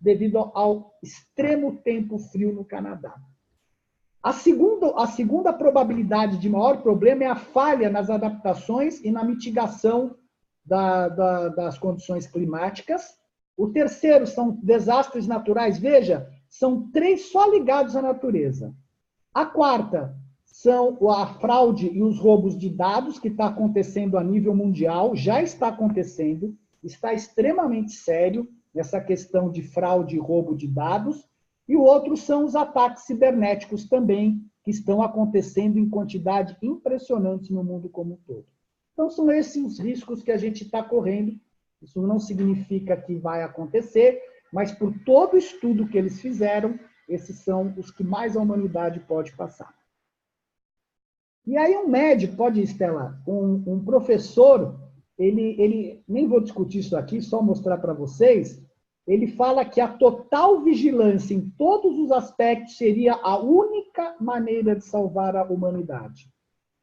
devido ao extremo tempo frio no Canadá. A segunda probabilidade de maior problema é a falha nas adaptações e na mitigação das condições climáticas. O terceiro são desastres naturais. Veja, são 3 só ligados à natureza. A quarta são a fraude e os roubos de dados, que está acontecendo a nível mundial, já está acontecendo, está extremamente sério essa questão de fraude e roubo de dados. E o outro são os ataques cibernéticos também, que estão acontecendo em quantidade impressionante no mundo como um todo. Então, são esses os riscos que a gente está correndo. Isso não significa que vai acontecer, mas por todo o estudo que eles fizeram, esses são os que mais a humanidade pode passar. E aí um médico, pode ir, Estela, um professor, ele nem vou discutir isso aqui, só mostrar para vocês, ele fala que a total vigilância em todos os aspectos seria a única maneira de salvar a humanidade.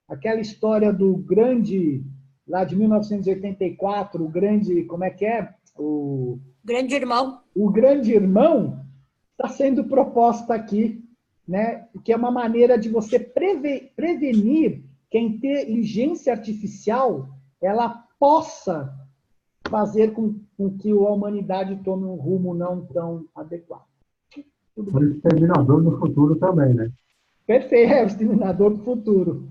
Aquela história do grande, lá de 1984, o grande, como é que é? O Grande Irmão. O Grande Irmão está sendo proposta aqui, né? Que é uma maneira de você prevenir que a inteligência artificial ela possa fazer com que a humanidade tome um rumo não tão adequado. O Exterminador do Futuro também, né? Perfeito, é o Exterminador do Futuro.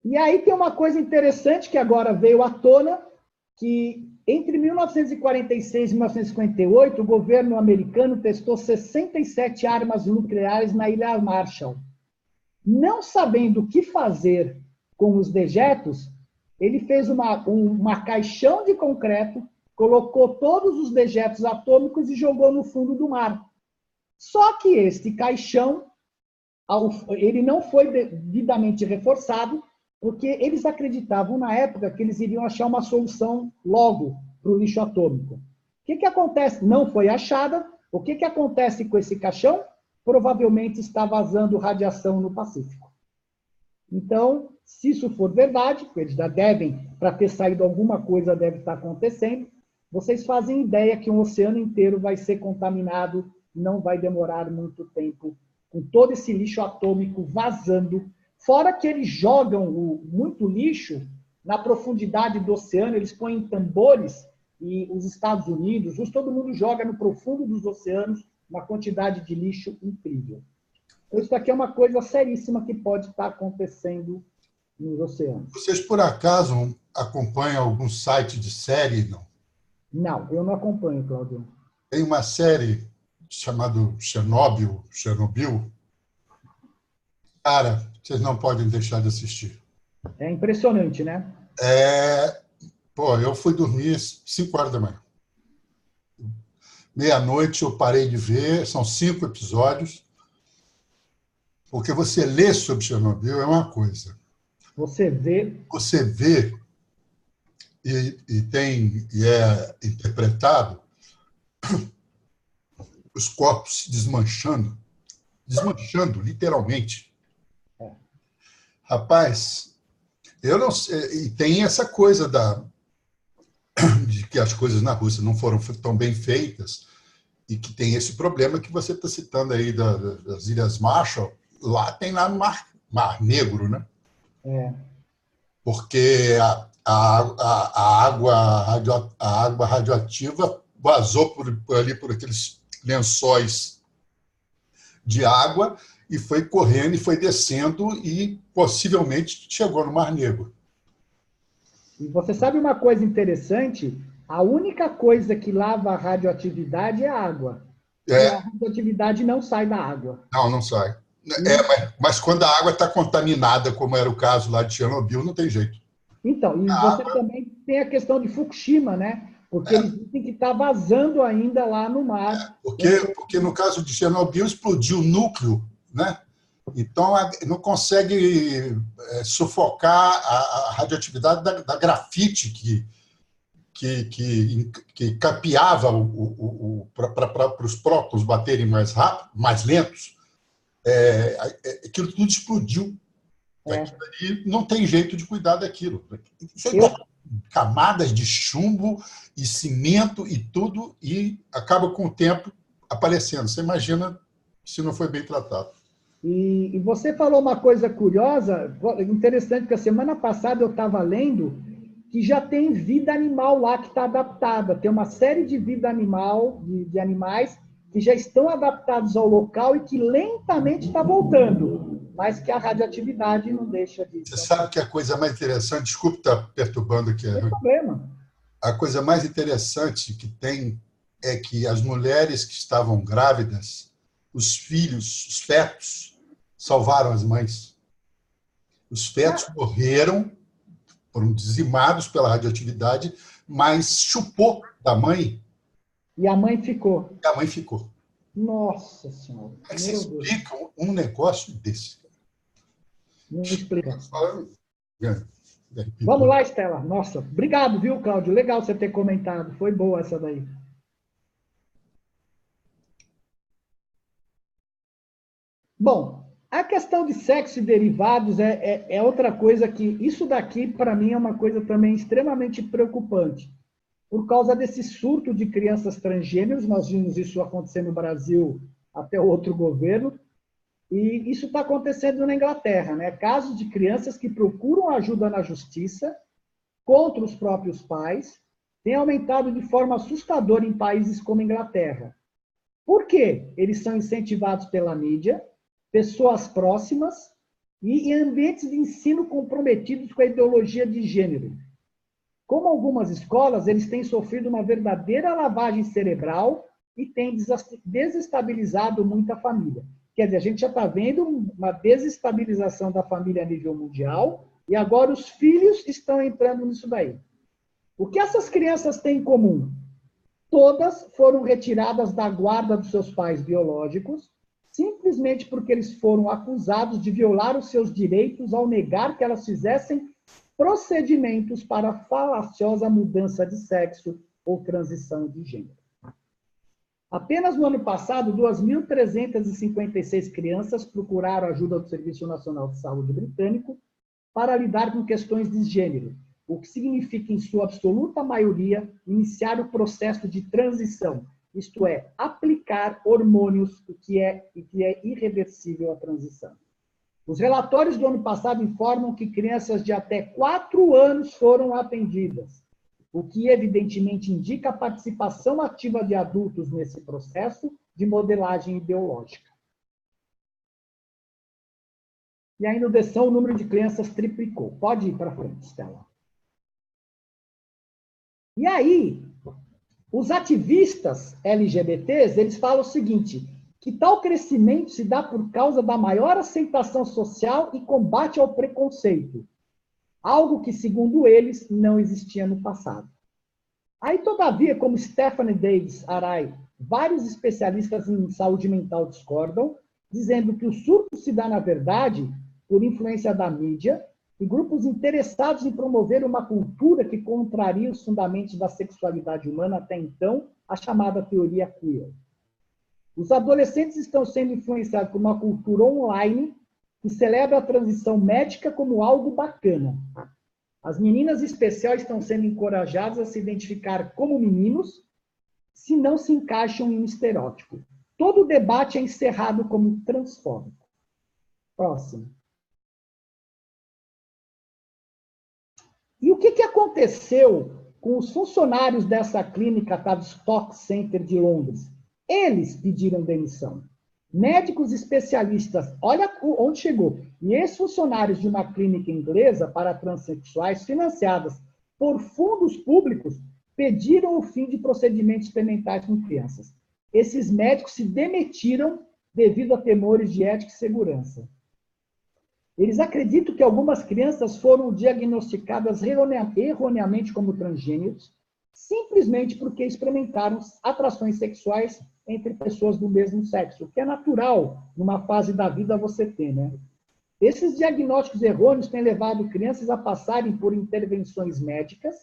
E aí tem uma coisa interessante que agora veio à tona, que entre 1946 e 1958, o governo americano testou 67 armas nucleares na Ilha Marshall. Não sabendo o que fazer com os dejetos, ele fez uma caixão de concreto, colocou todos os dejetos atômicos e jogou no fundo do mar. Só que este caixão, ele não foi devidamente reforçado, porque eles acreditavam na época que eles iriam achar uma solução logo para o lixo atômico. O que acontece? Não foi achada. O que acontece com esse caixão? Provavelmente está vazando radiação no Pacífico. Então, se isso for verdade, eles já devem, para ter saído alguma coisa, deve estar acontecendo, vocês fazem ideia que um oceano inteiro vai ser contaminado, não vai demorar muito tempo, com todo esse lixo atômico vazando. Fora que eles jogam muito lixo na profundidade do oceano, eles põem em tambores, e os Estados Unidos, todo mundo joga no profundo dos oceanos uma quantidade de lixo incrível. Então, isso aqui é uma coisa seríssima que pode estar acontecendo nos oceanos. Vocês, por acaso, acompanham algum site de série? Não? Não, eu não acompanho, Cláudio. Tem uma série chamada Chernobyl. Cara, vocês não podem deixar de assistir. É impressionante, né? Eu fui dormir 5 horas da manhã. Meia-noite eu parei de ver, são 5 episódios, porque você lê sobre Chernobyl é uma coisa. Você vê e é interpretado os corpos se desmanchando, literalmente. Rapaz, eu não sei, e tem essa coisa de que as coisas na Rússia não foram tão bem feitas e que tem esse problema que você está citando aí das Ilhas Marshall, lá tem lá no Mar Negro, né? Porque a água radioativa vazou por aqueles lençóis de água e foi correndo e foi descendo e possivelmente chegou no Mar Negro. E você sabe uma coisa interessante? A única coisa que lava a radioatividade é a água. E a radioatividade não sai da água. Não sai. Mas quando a água está contaminada, como era o caso lá de Chernobyl, não tem jeito. Então, e você também tem a questão de Fukushima, né? Porque eles dizem que está vazando ainda lá no mar. Porque no caso de Chernobyl explodiu o núcleo, né? Então não consegue sufocar a radioatividade da grafite que capeava para os prótons baterem mais rápido, mais lentos. Aquilo tudo explodiu. E não tem jeito de cuidar daquilo. camadas de chumbo e cimento e tudo, e acaba com o tempo aparecendo. Você imagina se não foi bem tratado. E você falou uma coisa curiosa, interessante, que a semana passada eu estava lendo que já tem vida animal lá que está adaptada. Tem uma série de vida animal, de animais, que já estão adaptados ao local e que lentamente está voltando, mas que a radioatividade não deixa de... Você sabe que a coisa mais interessante, desculpe estar perturbando aqui, não tem problema. A coisa mais interessante que tem é que as mulheres que estavam grávidas, os filhos, os fetos, salvaram as mães. Os fetos morreram, foram dizimados pela radioatividade, mas chupou da mãe. E a mãe ficou. E a mãe ficou. Nossa Senhora. Como é que você explica um negócio desse? Não explica. Repito. Vamos lá, Estela. Nossa, obrigado, viu, Cláudio? Legal você ter comentado. Foi boa essa daí. Bom, a questão de sexo e derivados é outra coisa que... Isso daqui, para mim, é uma coisa também extremamente preocupante. Por causa desse surto de crianças transgêneros, nós vimos isso acontecer no Brasil até outro governo, e isso está acontecendo na Inglaterra, né? Casos de crianças que procuram ajuda na justiça contra os próprios pais têm aumentado de forma assustadora em países como a Inglaterra. Por quê? Eles são incentivados pela mídia, pessoas próximas e em ambientes de ensino comprometidos com a ideologia de gênero. Como algumas escolas, eles têm sofrido uma verdadeira lavagem cerebral e têm desestabilizado muita família. Quer dizer, a gente já está vendo uma desestabilização da família a nível mundial e agora os filhos estão entrando nisso daí. O que essas crianças têm em comum? Todas foram retiradas da guarda dos seus pais biológicos, simplesmente porque eles foram acusados de violar os seus direitos ao negar que elas fizessem procedimentos para falaciosa mudança de sexo ou transição de gênero. Apenas no ano passado, 2.356 crianças procuraram ajuda do Serviço Nacional de Saúde britânico para lidar com questões de gênero, o que significa, em sua absoluta maioria, iniciar o processo de transição, isto é, aplicar hormônios, que é irreversível a transição. Os relatórios do ano passado informam que crianças de até 4 anos foram atendidas, o que evidentemente indica a participação ativa de adultos nesse processo de modelagem ideológica. E ainda o Deção, o número de crianças triplicou. Pode ir para frente, Stella. E aí, os ativistas LGBTs, eles falam o seguinte, que tal crescimento se dá por causa da maior aceitação social e combate ao preconceito, algo que, segundo eles, não existia no passado. Aí, todavia, como Stephanie Davis Arai, vários especialistas em saúde mental discordam, dizendo que o surto se dá, na verdade, por influência da mídia e grupos interessados em promover uma cultura que contraria os fundamentos da sexualidade humana até então, a chamada teoria queer. Os adolescentes estão sendo influenciados por uma cultura online que celebra a transição médica como algo bacana. As meninas especiais estão sendo encorajadas a se identificar como meninos se não se encaixam em um estereótipo. Todo o debate é encerrado como transfóbico. Próximo. E o que aconteceu com os funcionários dessa clínica Tavistock Center de Londres? Eles pediram demissão. Médicos especialistas, olha onde chegou. E ex-funcionários de uma clínica inglesa para transexuais, financiadas por fundos públicos, pediram o fim de procedimentos experimentais com crianças. Esses médicos se demitiram devido a temores de ética e segurança. Eles acreditam que algumas crianças foram diagnosticadas erroneamente como transgêneros, simplesmente porque experimentaram atrações sexuais entre pessoas do mesmo sexo, o que é natural numa fase da vida você ter, né? Esses diagnósticos errôneos têm levado crianças a passarem por intervenções médicas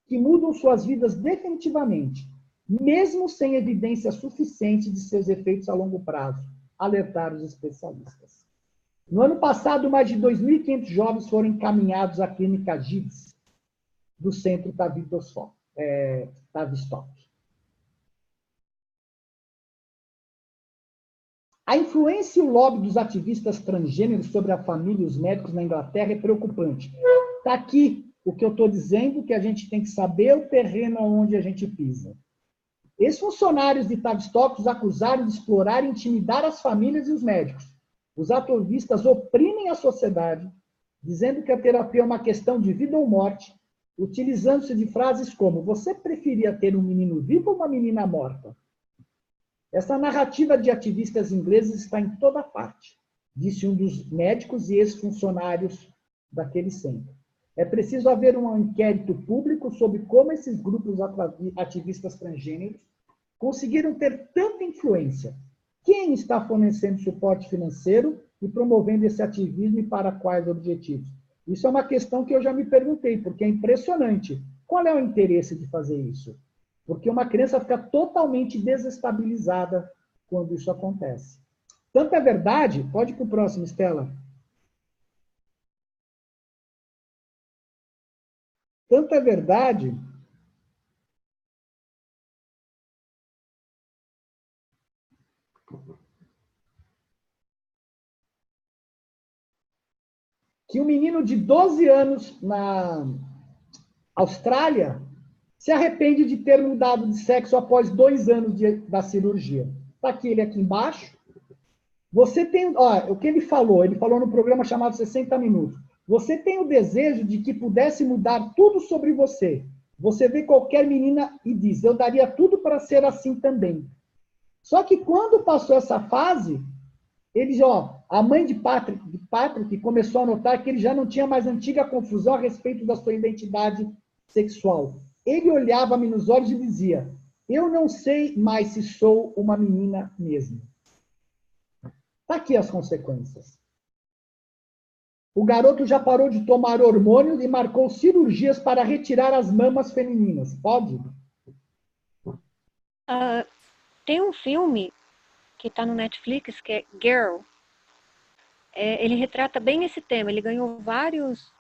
que mudam suas vidas definitivamente, mesmo sem evidência suficiente de seus efeitos a longo prazo, alertaram os especialistas. No ano passado, mais de 2.500 jovens foram encaminhados à clínica GIDS, do Centro Tavistock. A influência e o lobby dos ativistas transgêneros sobre a família e os médicos na Inglaterra é preocupante. Está aqui o que eu estou dizendo, que a gente tem que saber o terreno onde a gente pisa. Ex-funcionários de Tavistock os acusaram de explorar e intimidar as famílias e os médicos. Os ativistas oprimem a sociedade, dizendo que a terapia é uma questão de vida ou morte, utilizando-se de frases como: você preferia ter um menino vivo ou uma menina morta? Essa narrativa de ativistas ingleses está em toda parte, disse um dos médicos e ex-funcionários daquele centro. É preciso haver um inquérito público sobre como esses grupos ativistas transgêneros conseguiram ter tanta influência. Quem está fornecendo suporte financeiro e promovendo esse ativismo e para quais objetivos? Isso é uma questão que eu já me perguntei, porque é impressionante. Qual é o interesse de fazer isso? Porque uma criança fica totalmente desestabilizada quando isso acontece. Tanto é verdade... Pode ir para o próximo, Estela. Tanto é verdade que um menino de 12 anos na Austrália se arrepende de ter mudado de sexo após 2 anos da cirurgia. Está aqui ele aqui embaixo. Você tem... o que ele falou no programa chamado 60 Minutos. Você tem o desejo de que pudesse mudar tudo sobre você. Você vê qualquer menina e diz: eu daria tudo para ser assim também. Só que quando passou essa fase, a mãe de Patrick começou a notar que ele já não tinha mais antiga confusão a respeito da sua identidade sexual. Ele olhava-me nos olhos e dizia: eu não sei mais se sou uma menina mesmo. Está aqui as consequências. O garoto já parou de tomar hormônios e marcou cirurgias para retirar as mamas femininas. Pode? Tem um filme que está no Netflix, que é Girl. Ele retrata bem esse tema. Ele ganhou vários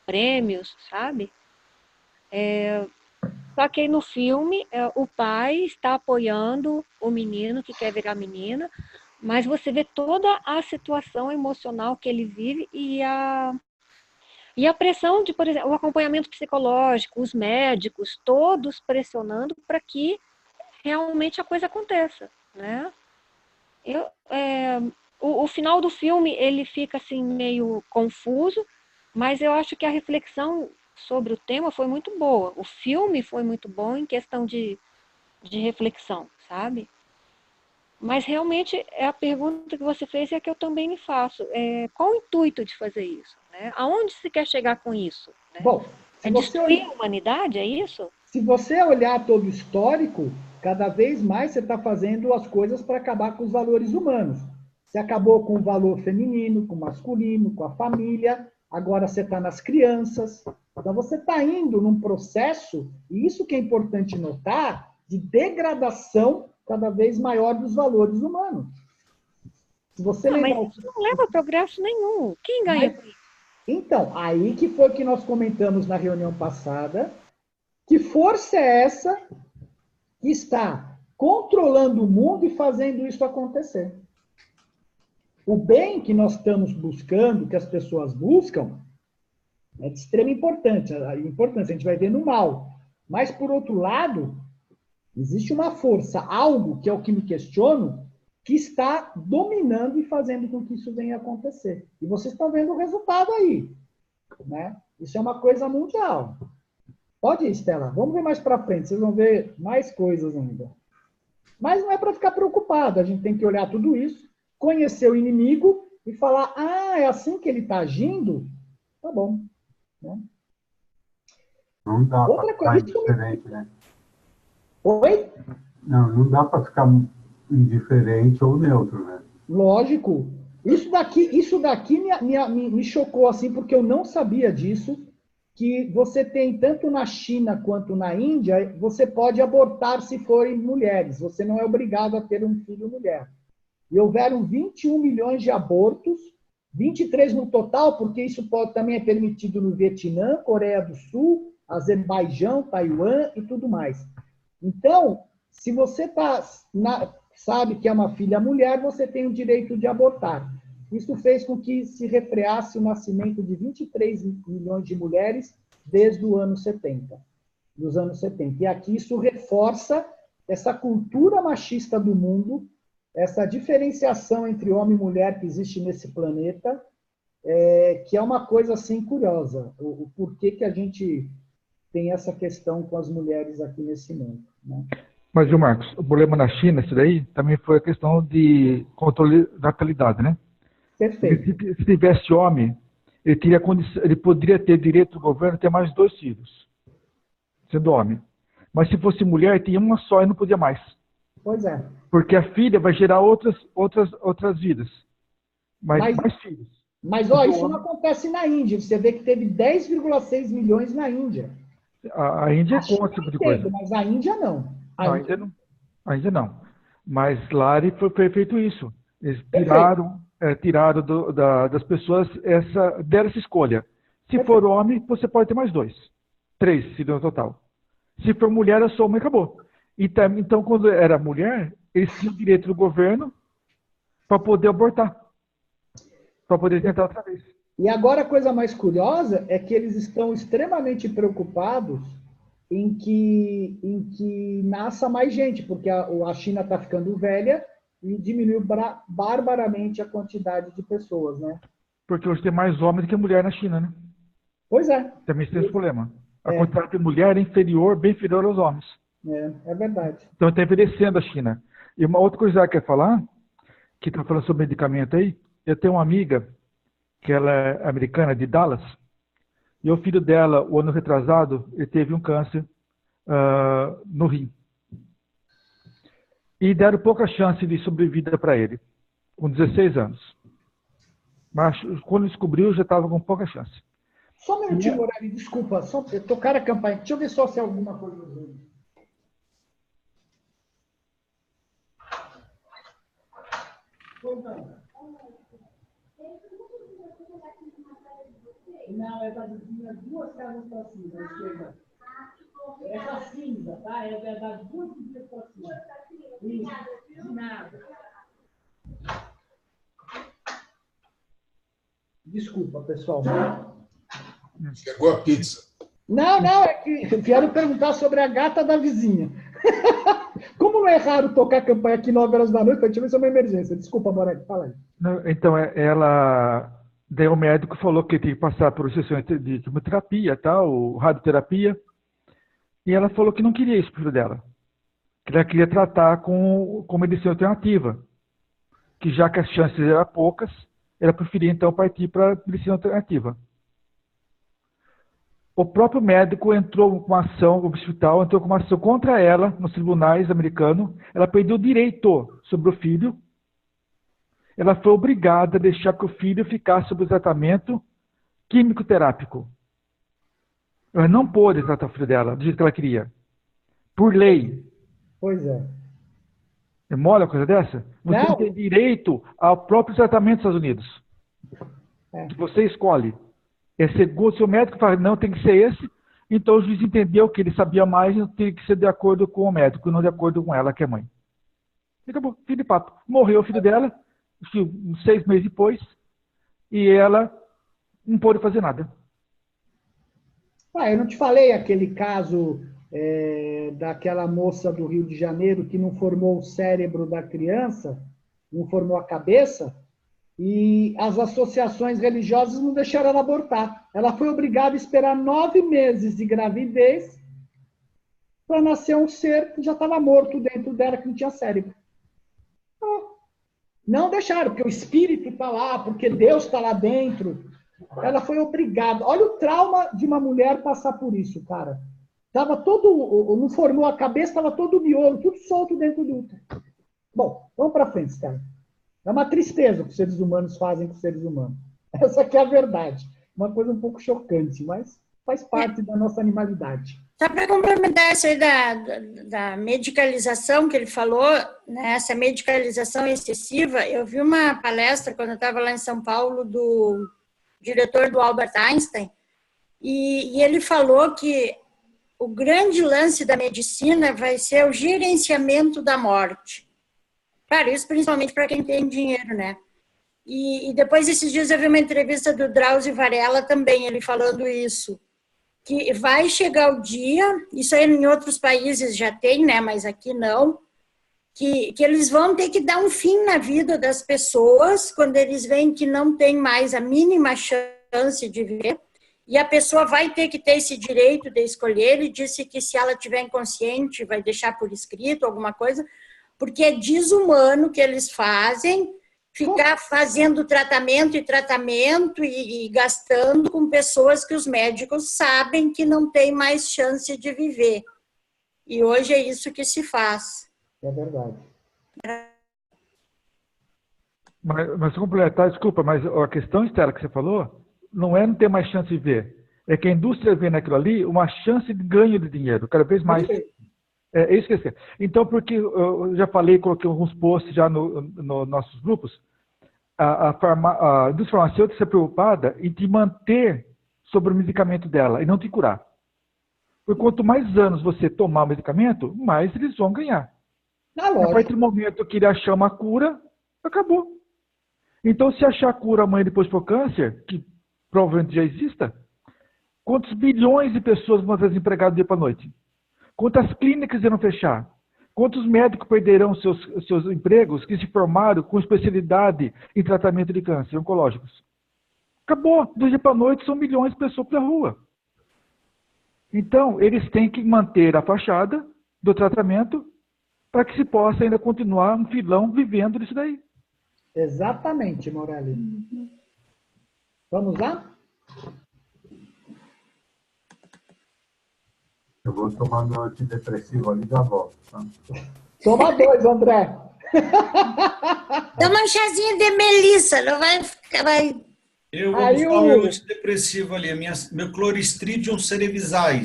prêmios, sabe? Só que aí no filme, o pai está apoiando o menino que quer virar menina, mas você vê toda a situação emocional que ele vive e a pressão de, por exemplo, o acompanhamento psicológico, os médicos, todos pressionando para que realmente a coisa aconteça, né? O final do filme, ele fica assim meio confuso, mas eu acho que a reflexão sobre o tema foi muito boa. O filme foi muito bom em questão de reflexão, sabe? Mas realmente a pergunta que você fez é a que eu também me faço. Qual o intuito de fazer isso? Né? Aonde se quer chegar com isso? Né? Bom, se você destruir a humanidade, é isso? Se você olhar todo o histórico, cada vez mais você está fazendo as coisas para acabar com os valores humanos. Você acabou com o valor feminino, com o masculino, com a família, agora você está nas crianças. Então você está indo num processo, e isso que é importante notar, de degradação cada vez maior dos valores humanos. Se você mas isso não leva a progresso nenhum. Quem ganha com isso? Então, aí que foi que nós comentamos na reunião passada, que força é essa que está controlando o mundo e fazendo isso acontecer? O bem que nós estamos buscando, que as pessoas buscam, é de extrema importância. A gente vai ver no mal. Mas, por outro lado, existe uma força, algo que é o que me questiono, que está dominando e fazendo com que isso venha a acontecer. E vocês estão vendo o resultado aí. Né? Isso é uma coisa mundial. Pode ir, Estela. Vamos ver mais para frente. Vocês vão ver mais coisas ainda. Mas não é para ficar preocupado. A gente tem que olhar tudo isso, conhecer o inimigo e falar: é assim que ele está agindo? Tá bom. Né? Não dá para ficar indiferente, né? Oi? Não dá para ficar indiferente ou neutro, né? Lógico. Isso daqui me chocou, assim, porque eu não sabia disso, que você tem, tanto na China quanto na Índia, você pode abortar se forem mulheres. Você não é obrigado a ter um filho mulher. E houveram 21 milhões de abortos 23 no total, porque isso também é permitido no Vietnã, Coreia do Sul, Azerbaijão, Taiwan e tudo mais. Então, se você sabe que é uma filha mulher, você tem o direito de abortar. Isso fez com que se refreasse o nascimento de 23 milhões de mulheres desde os anos 70. E aqui isso reforça essa cultura machista do mundo, essa diferenciação entre homem e mulher que existe nesse planeta, que é uma coisa assim curiosa. O porquê que a gente tem essa questão com as mulheres aqui nesse mundo, né? Mas, viu, Marcos, o problema na China, isso daí, também foi a questão de controle da natalidade, né? Perfeito. Se tivesse homem, ele poderia ter direito do governo a ter mais 2 filhos, sendo homem. Mas se fosse mulher, tinha uma só e não podia mais. Pois é. Porque a filha vai gerar outras vidas. Mais filhos. Mas, isso não acontece na Índia. Você vê que teve 10,6 milhões na Índia. A Índia é contra esse tipo de coisa. Mas a Índia não. A Índia não. Mas lá foi feito isso. Eles tiraram das pessoas deram essa escolha. Se for homem, você pode ter mais 2. 3, se deu no total. Se for mulher, é só uma e acabou. Então, quando era mulher, eles tinham o direito do governo para poder abortar. Para poder tentar outra vez. E agora a coisa mais curiosa é que eles estão extremamente preocupados em que nasça mais gente, porque a China está ficando velha e diminuiu barbaramente a quantidade de pessoas, né? Porque hoje tem mais homens do que mulher na China, né? Pois é. Também tem esse problema. A quantidade de mulher é bem inferior aos homens. É verdade. Então está envelhecendo a China. E uma outra coisa que eu quero falar, que está falando sobre medicamento aí, eu tenho uma amiga, que ela é americana, de Dallas, e o filho dela, o ano retrasado, ele teve um câncer no rim. E deram pouca chance de sobrevida para ele, com 16 anos. Mas quando descobriu, já estava com pouca chance. Só um minutinho, Morelli, desculpa. Só tocar a campanha. Deixa eu ver só se é alguma coisa. Pois não. Não, é da vizinha, 2 casas para cima, à esquerda. Essa cinza, tá? É das 2 vizinhas para cima. Isso, de nada. Desculpa, pessoal. Chegou a pizza. Não, é que vieram perguntar sobre a gata da vizinha. Como não é raro tocar campanha aqui 9 horas da noite, deixa eu ver se é uma emergência. Desculpa, Morelli, fala aí. Então, daí o médico falou que tinha que passar por sessões de quimioterapia, tal, radioterapia, e ela falou que não queria isso para o filho dela, que ela queria tratar com medicina alternativa, que já que as chances eram poucas, ela preferia então partir para a medicina alternativa. O próprio médico entrou com uma ação, o hospital entrou com uma ação contra ela nos tribunais americanos. Ela perdeu o direito sobre o filho. Ela foi obrigada a deixar que o filho ficasse sob o tratamento químico-terápico. Ela não pôde tratar o filho dela do jeito que ela queria. Por lei. Pois é. É mole uma coisa dessa? Você não tem direito ao próprio tratamento dos Estados Unidos. Que você escolhe. É segundo o seu médico fala, não, tem que ser esse. Então o juiz entendeu que ele sabia mais e tem que ser de acordo com o médico, não de acordo com ela, que é mãe. E acabou, fim de papo. Morreu o filho dela, 6 meses depois, e ela não pôde fazer nada. Eu não te falei aquele caso daquela moça do Rio de Janeiro que não formou o cérebro da criança, não formou a cabeça, e as associações religiosas não deixaram ela abortar. Ela foi obrigada a esperar 9 meses de gravidez para nascer um ser que já estava morto dentro dela, que não tinha cérebro. Não deixaram, porque o espírito está lá, porque Deus está lá dentro. Ela foi obrigada. Olha o trauma de uma mulher passar por isso, cara. Tava todo, não formou a cabeça, estava todo miolo, tudo solto dentro do útero. Bom, vamos para frente, cara. É uma tristeza o que os seres humanos fazem com os seres humanos. Essa aqui é a verdade. Uma coisa um pouco chocante, mas faz parte da nossa animalidade. Só para complementar isso aí da medicalização que ele falou, né, essa medicalização excessiva, eu vi uma palestra quando eu estava lá em São Paulo do diretor do Albert Einstein, e ele falou que o grande lance da medicina vai ser o gerenciamento da morte. Claro, isso principalmente para quem tem dinheiro, né? E depois, esses dias, eu vi uma entrevista do Drauzio Varela também, ele falando isso, que vai chegar o dia, isso aí em outros países já tem, né, mas aqui não, que eles vão ter que dar um fim na vida das pessoas quando eles veem que não tem mais a mínima chance de viver, e a pessoa vai ter que ter esse direito de escolher. Ele disse que se ela estiver inconsciente, vai deixar por escrito alguma coisa, porque é desumano que eles fazem, ficar fazendo tratamento e gastando com pessoas que os médicos sabem que não tem mais chance de viver. E hoje é isso que se faz. É verdade. Mas completar, desculpa, mas a questão, Estela, que você falou, não é não ter mais chance de ver. É que a indústria vê naquilo ali uma chance de ganho de dinheiro, cada vez mais. É isso que eu sei. Então, porque eu já falei, coloquei alguns posts já nos nossos grupos, a indústria farmacêutica está preocupada em te manter sobre o medicamento dela e não te curar. Porque quanto mais anos você tomar o medicamento, mais eles vão ganhar. A partir do momento que ele achar uma cura, acabou. Então, se achar a cura amanhã depois para o câncer, que provavelmente já exista, quantos bilhões de pessoas vão ser desempregadas do dia para a noite? Quantas clínicas irão fechar? Quantos médicos perderão seus empregos que se formaram com especialidade em tratamento de câncer oncológicos? Acabou. Do dia para a noite são milhões de pessoas pela rua. Então, eles têm que manter a fachada do tratamento para que se possa ainda continuar um filão vivendo disso daí. Exatamente, Morelli. Vamos lá? Eu vou tomar meu antidepressivo ali e já volto. Tá? Toma 2, André. Toma um chazinho de melissa, não vai ficar... Eu vou buscar o meu antidepressivo ali, meu Cloristridium cerevisiae.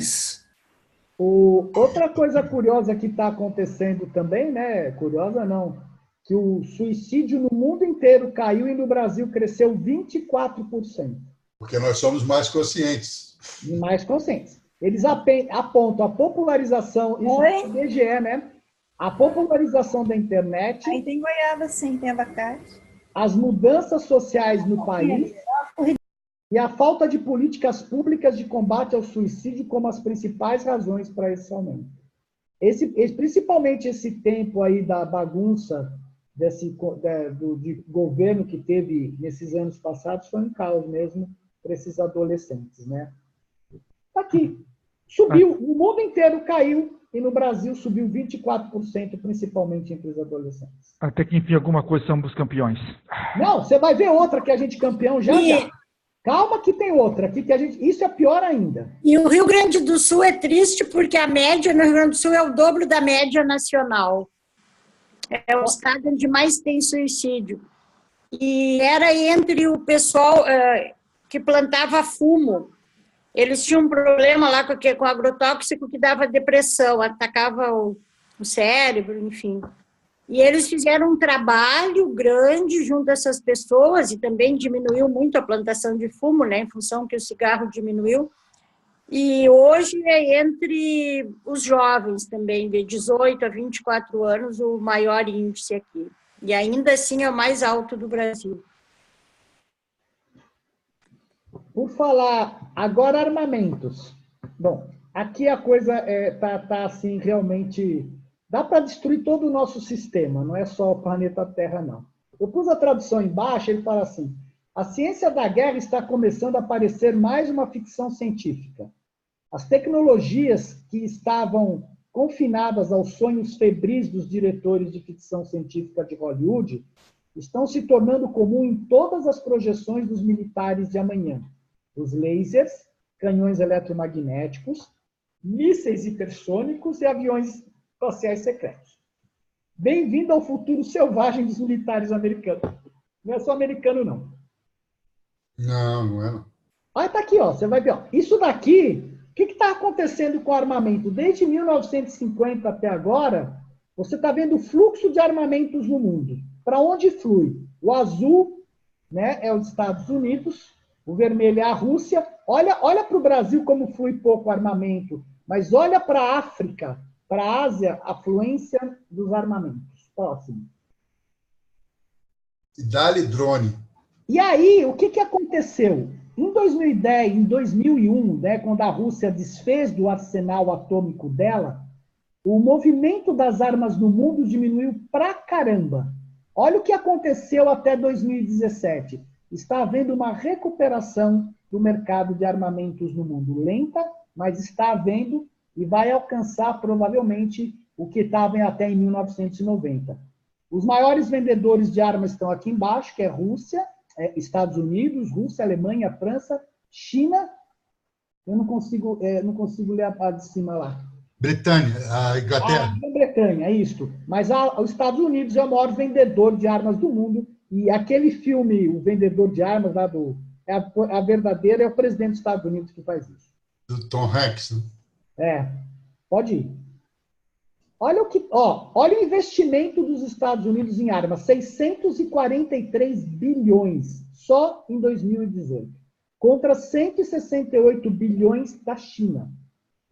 Outra coisa curiosa que está acontecendo também, né? Curiosa não, que o suicídio no mundo inteiro caiu e no Brasil cresceu 24%. Porque nós somos mais conscientes. Mais conscientes. Eles apontam a popularização, isso é o IBGE, né? A popularização da internet. Aí tem goiaba, sim, tem abacate. As mudanças sociais no país e a falta de políticas públicas de combate ao suicídio como as principais razões para esse aumento. Principalmente esse tempo aí da bagunça de governo que teve nesses anos passados foi um caos mesmo para esses adolescentes, né? Aqui, subiu, o mundo inteiro caiu e no Brasil subiu 24%, principalmente entre os adolescentes. Até que, enfim, alguma coisa somos os campeões. Não, você vai ver outra que a gente campeão já. Calma que tem outra aqui que a gente... Isso é pior ainda. E o Rio Grande do Sul é triste porque a média no Rio Grande do Sul é o dobro da média nacional. É o estado onde mais tem suicídio. E era entre o pessoal que plantava fumo. Eles tinham um problema lá com agrotóxico que dava depressão, atacava o cérebro, enfim. E eles fizeram um trabalho grande junto a essas pessoas e também diminuiu muito a plantação de fumo, né, em função que o cigarro diminuiu. E hoje é entre os jovens também, de 18 a 24 anos, o maior índice aqui. E ainda assim é o mais alto do Brasil. Por falar, agora armamentos. Bom, aqui a coisa tá assim, realmente... Dá para destruir todo o nosso sistema, não é só o planeta Terra, não. Eu pus a tradução embaixo, ele fala assim, a ciência da guerra está começando a parecer mais uma ficção científica. As tecnologias que estavam confinadas aos sonhos febris dos diretores de ficção científica de Hollywood estão se tornando comum em todas as projeções dos militares de amanhã. Os lasers, canhões eletromagnéticos, mísseis hipersônicos e aviões espaciais secretos. Bem-vindo ao futuro selvagem dos militares americanos. Não é só americano, não. Não é não. Olha, tá aqui, ó. Você vai ver, ó. Isso daqui O que está acontecendo com o armamento? Desde 1950 até agora, você está vendo o fluxo de armamentos no mundo. Para onde flui? O azul, né, é os Estados Unidos, o vermelho é a Rússia. Olha para o Brasil como flui pouco armamento, mas olha para a África, para a Ásia, a fluência dos armamentos. Próximo. Dá-lhe drone. E aí, o que aconteceu? Em 2010, em 2001, né, quando a Rússia desfez do arsenal atômico dela, o movimento das armas no mundo diminuiu pra caramba. Olha o que aconteceu até 2017. Está havendo uma recuperação do mercado de armamentos no mundo. Lenta, mas está havendo e vai alcançar provavelmente o que estava até em 1990. Os maiores vendedores de armas estão aqui embaixo, que é Rússia, Estados Unidos, Rússia, Alemanha, França, China. Eu não consigo ler a parte de cima lá. Bretanha, a Inglaterra. A Bretanha, é isso. Mas os Estados Unidos é o maior vendedor de armas do mundo. E aquele filme, O Vendedor de Armas, lá a verdadeira, é o presidente dos Estados Unidos que faz isso. Do Tom Hanks, né? Pode ir. Olha o investimento dos Estados Unidos em armas, 643 bilhões só em 2018, contra 168 bilhões da China.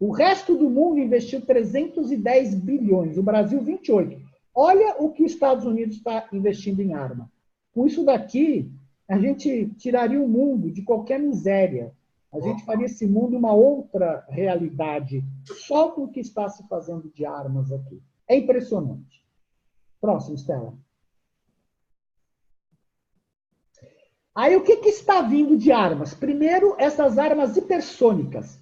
O resto do mundo investiu 310 bilhões, o Brasil 28. Olha o que os Estados Unidos está investindo em arma. Com isso daqui, a gente tiraria o mundo de qualquer miséria. A gente faria esse mundo uma outra realidade, só com o que está se fazendo de armas aqui. É impressionante. Próximo, Stella. Aí, o que está vindo de armas? Primeiro, essas armas hipersônicas.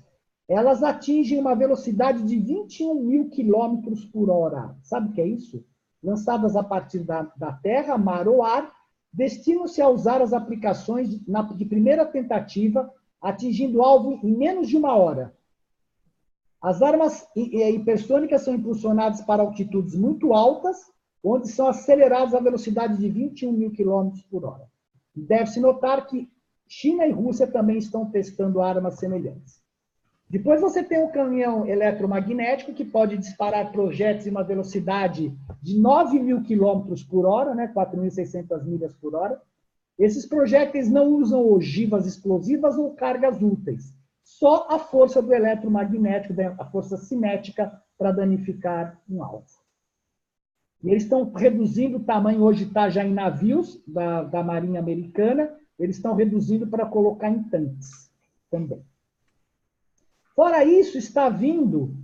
Elas atingem uma velocidade de 21 mil quilômetros por hora. Sabe o que é isso? Lançadas a partir da terra, mar ou ar, destinam-se a usar as aplicações de primeira tentativa, atingindo o alvo em menos de uma hora. As armas hipersônicas são impulsionadas para altitudes muito altas, onde são aceleradas a velocidade de 21 mil quilômetros por hora. Deve-se notar que China e Rússia também estão testando armas semelhantes. Depois você tem um caminhão eletromagnético que pode disparar projéteis em uma velocidade de 9 mil quilômetros por hora, né, 4.600 milhas por hora. Esses projéteis não usam ogivas explosivas ou cargas úteis. Só a força do eletromagnético, a força cinética, para danificar um alvo. E eles estão reduzindo o tamanho, hoje está já em navios da Marinha Americana, eles estão reduzindo para colocar em tanques também. Fora isso, está vindo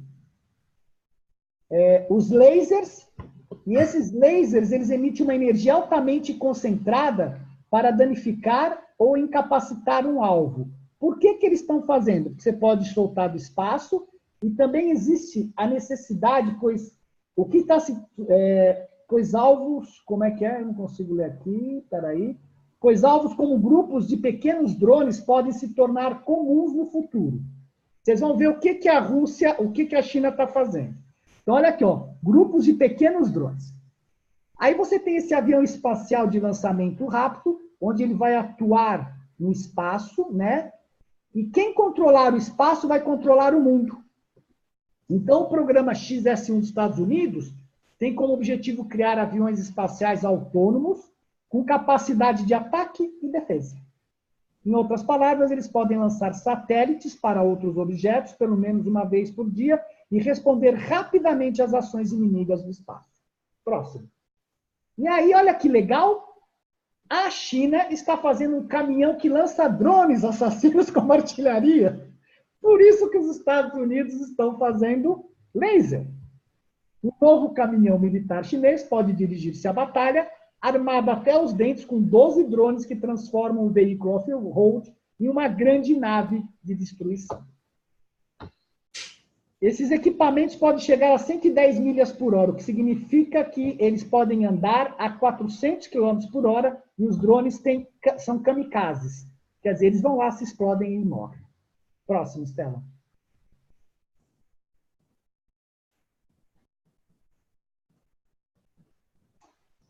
os lasers, e esses lasers eles emitem uma energia altamente concentrada para danificar ou incapacitar um alvo. Por que eles estão fazendo? Porque você pode soltar do espaço, e também existe a necessidade, pois alvos, como é que é? Eu não consigo ler aqui, peraí. Pois alvos como grupos de pequenos drones podem se tornar comuns no futuro. Vocês vão ver o que a Rússia, o que a China está fazendo. Então, olha aqui, grupos de pequenos drones. Aí você tem esse avião espacial de lançamento rápido, onde ele vai atuar no espaço, né? E quem controlar o espaço vai controlar o mundo. Então, o programa XS1 dos Estados Unidos tem como objetivo criar aviões espaciais autônomos com capacidade de ataque e defesa. Em outras palavras, eles podem lançar satélites para outros objetos, pelo menos uma vez por dia, e responder rapidamente às ações inimigas do espaço. Próximo. E aí, olha que legal, a China está fazendo um caminhão que lança drones assassinos como artilharia. Por isso que os Estados Unidos estão fazendo laser. O novo caminhão militar chinês pode dirigir-se à batalha, armado até os dentes com 12 drones que transformam o veículo off-road em uma grande nave de destruição. Esses equipamentos podem chegar a 110 milhas por hora, o que significa que eles podem andar a 400 km por hora, e os drones são kamikazes. Quer dizer, eles vão lá, se explodem e morrem. Próximo, Stella.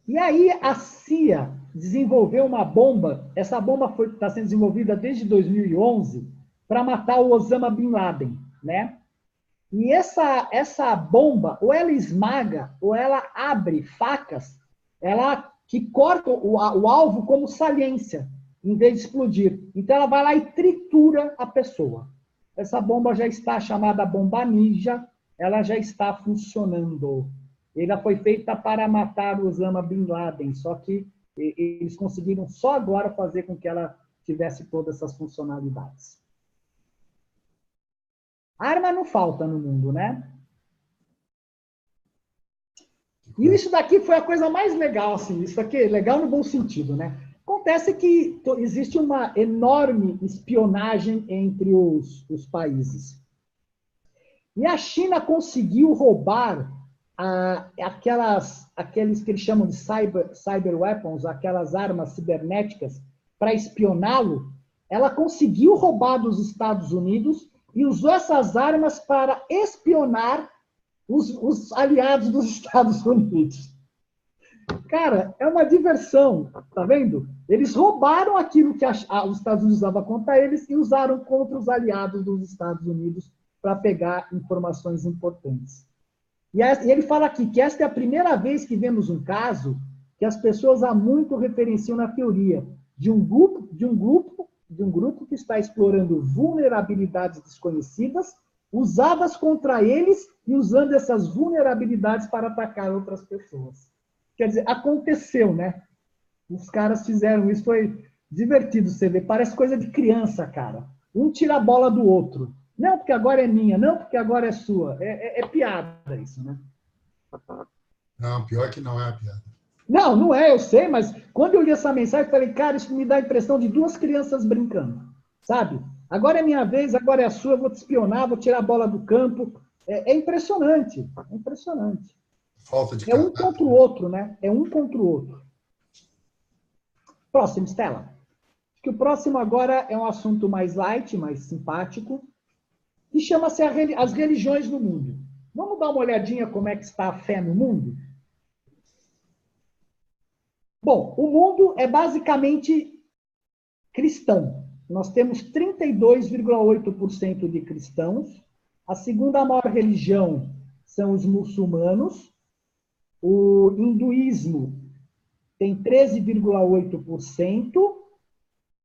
E aí a CIA desenvolveu uma bomba, essa bomba está sendo desenvolvida desde 2011, para matar o Osama Bin Laden. né? E essa bomba, ou ela esmaga, ou ela abre facas, ela que corta o alvo como saliência, em vez de explodir. Então, ela vai lá e tritura a pessoa. Essa bomba já está chamada bomba ninja, ela já está funcionando. Ela foi feita para matar o Osama Bin Laden, só que eles conseguiram só agora fazer com que ela tivesse todas essas funcionalidades. Arma não falta no mundo, né? E isso daqui foi a coisa mais legal, assim, isso aqui é legal no bom sentido, né? Acontece que existe uma enorme espionagem entre os países. E a China conseguiu roubar aqueles que eles chamam de cyber weapons, aquelas armas cibernéticas, para espioná-lo. Ela conseguiu roubar dos Estados Unidos e usou essas armas para espionar os aliados dos Estados Unidos. Cara, é uma diversão, tá vendo? Eles roubaram aquilo que os Estados Unidos usavam contra eles e usaram contra os aliados dos Estados Unidos para pegar informações importantes. E ele fala aqui que esta é a primeira vez que vemos um caso que as pessoas há muito referenciam na teoria de um grupo que está explorando vulnerabilidades desconhecidas, usadas contra eles e usando essas vulnerabilidades para atacar outras pessoas. Quer dizer, aconteceu, né? Os caras fizeram isso, foi divertido você ver. Parece coisa de criança, cara. Um tira a bola do outro. Não, porque agora é minha. Não, porque agora é sua. É piada isso, né? Não, pior que não é a piada. Não, não é, eu sei, mas quando eu li essa mensagem, eu falei, cara, isso me dá a impressão de duas crianças brincando, sabe? Agora é minha vez, agora é a sua, eu vou te espionar, vou tirar a bola do campo. É impressionante, é impressionante. Falta de É um caráter. contra o outro, né? É um contra o outro. Próximo, Stella. Acho que o próximo agora é um assunto mais light, mais simpático, que chama-se as religiões no mundo. Vamos dar uma olhadinha como é que está a fé no mundo? Bom, o mundo é basicamente cristão. Nós temos 32,8% de cristãos. A segunda maior religião são os muçulmanos. O hinduísmo tem 13,8%.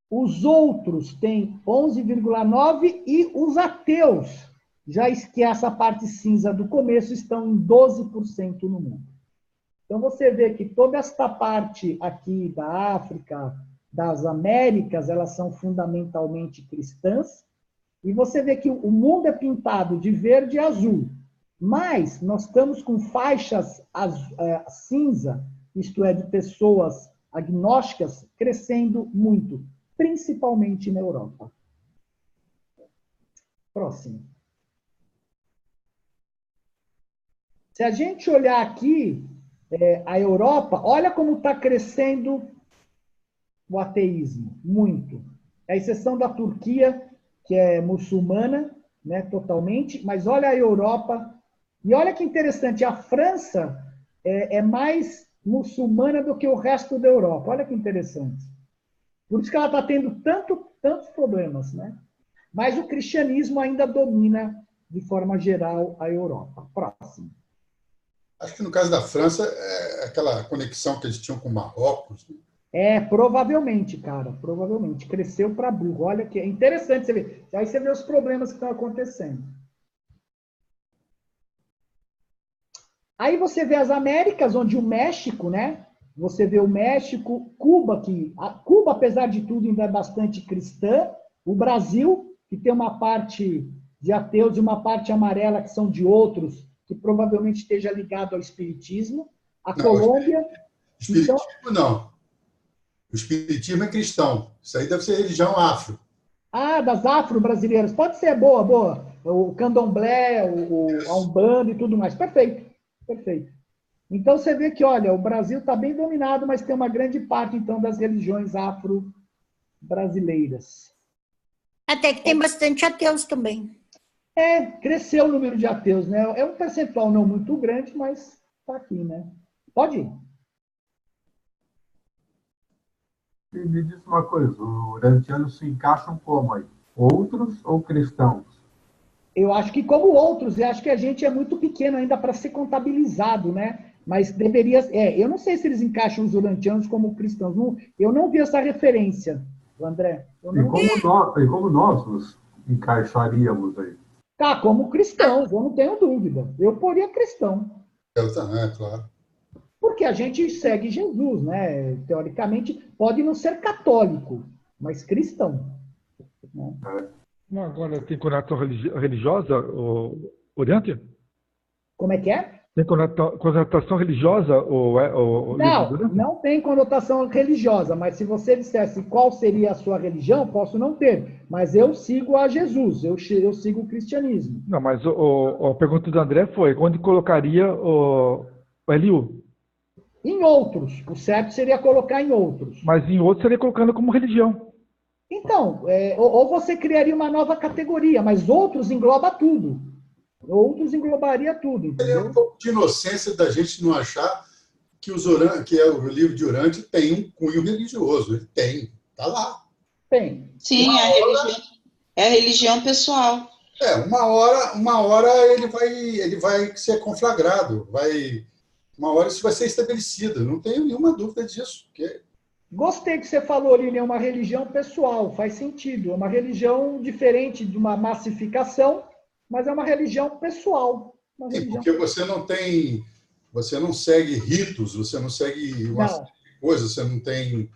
Os outros têm 11,9%. E os ateus, já que essa parte cinza do começo, estão em 12% no mundo. Então, você vê que toda esta parte aqui da África, das Américas, elas são fundamentalmente cristãs, e você vê que o mundo é pintado de verde e azul, mas nós estamos com faixas cinza, isto é, de pessoas agnósticas, crescendo muito, principalmente na Europa. Próximo. Se a gente olhar aqui, a Europa, olha como está crescendo o ateísmo, muito. A exceção da Turquia, que é muçulmana, né, totalmente, mas olha a Europa, e olha que interessante, a França é mais muçulmana do que o resto da Europa, olha que interessante. Por isso que ela está tendo tantos problemas, né? Mas o cristianismo ainda domina, de forma geral, a Europa. Próximo. Acho que no caso da França, é aquela conexão que eles tinham com Marrocos. Provavelmente, cara, provavelmente. Cresceu para burro. Olha que é interessante você ver. Aí você vê os problemas que estão acontecendo. Aí você vê as Américas, onde o México, né? Você vê o México, Cuba, Cuba, apesar de tudo, ainda é bastante cristã. O Brasil, que tem uma parte de ateus e uma parte amarela, que são de outros, que provavelmente esteja ligado ao espiritismo. A Colômbia... Espiritismo não. O espiritismo é cristão. Isso aí deve ser religião afro. Das afro-brasileiras. Pode ser, boa, boa. O candomblé, a Umbanda e tudo mais. Perfeito, perfeito. Então você vê que, olha, o Brasil está bem dominado, mas tem uma grande parte, então, das religiões afro-brasileiras. Até que tem bastante ateus também. Cresceu o número de ateus, né? É um percentual não muito grande, mas está aqui, né? Pode ir. E me diz uma coisa, os urantianos se encaixam como aí? Outros ou cristãos? Eu acho que como outros, eu acho que a gente é muito pequeno ainda para ser contabilizado, né? Mas deveria... eu não sei se eles encaixam os urantianos como cristãos. Eu não vi essa referência, André. E como nós nos encaixaríamos aí? Tá, como cristãos, eu não tenho dúvida. Eu poria cristão. Eu também, claro. Porque a gente segue Jesus, né? Teoricamente, pode não ser católico, mas cristão. Né? Agora, tem conotação religiosa, Oriente? Como é que é? Tem conotação religiosa o livro do Oriente? Não tem conotação religiosa, mas se você dissesse qual seria a sua religião, posso não ter. Mas eu sigo a Jesus, eu sigo o cristianismo. Não, mas a pergunta do André foi, onde colocaria o Eliú? Em outros. O certo seria colocar em outros. Mas em outros seria colocando como religião. Então, ou você criaria uma nova categoria, mas outros engloba tudo. Outros englobaria tudo, entendeu? É um pouco de inocência da gente não achar que o livro de Urântia tem um cunho religioso. Ele tem, está lá. Tem. Sim, é a religião pessoal. Uma hora ele vai ser conflagrado, uma hora isso vai ser estabelecido. Não tenho nenhuma dúvida disso. Gostei que você falou, Lili, é uma religião pessoal, faz sentido. É uma religião diferente de uma massificação, mas é uma religião pessoal. Porque você não segue ritos, você não segue uma série de coisas, você não tem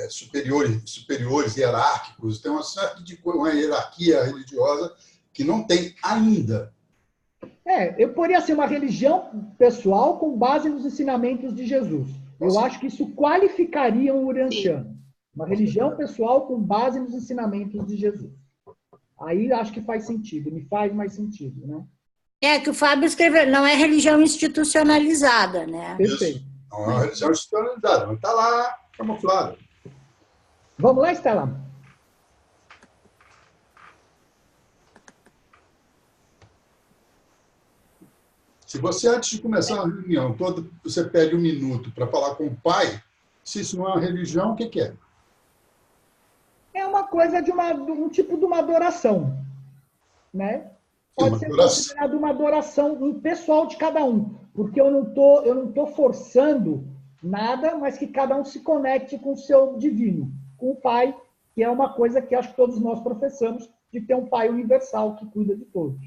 superiores hierárquicos, tem uma certa de uma hierarquia religiosa que não tem ainda. Eu poderia ser uma religião pessoal com base nos ensinamentos de Jesus. Eu acho que isso qualificaria um urantiano. Uma religião pessoal com base nos ensinamentos de Jesus. Aí acho que faz sentido, me faz mais sentido, né? Que o Fábio escreveu, não é religião institucionalizada, né? Perfeito. Não é uma religião institucionalizada, mas está lá camuflado. Vamos lá, Estela? Se você, antes de começar a reunião, você pede um minuto para falar com o pai, se isso não é uma religião, o que é? É uma coisa de um tipo de uma adoração, né? Pode ser considerado uma adoração pessoal de cada um, porque eu não tô forçando nada, mas que cada um se conecte com o seu divino, com o pai, que é uma coisa que acho que todos nós professamos, de ter um pai universal que cuida de todos.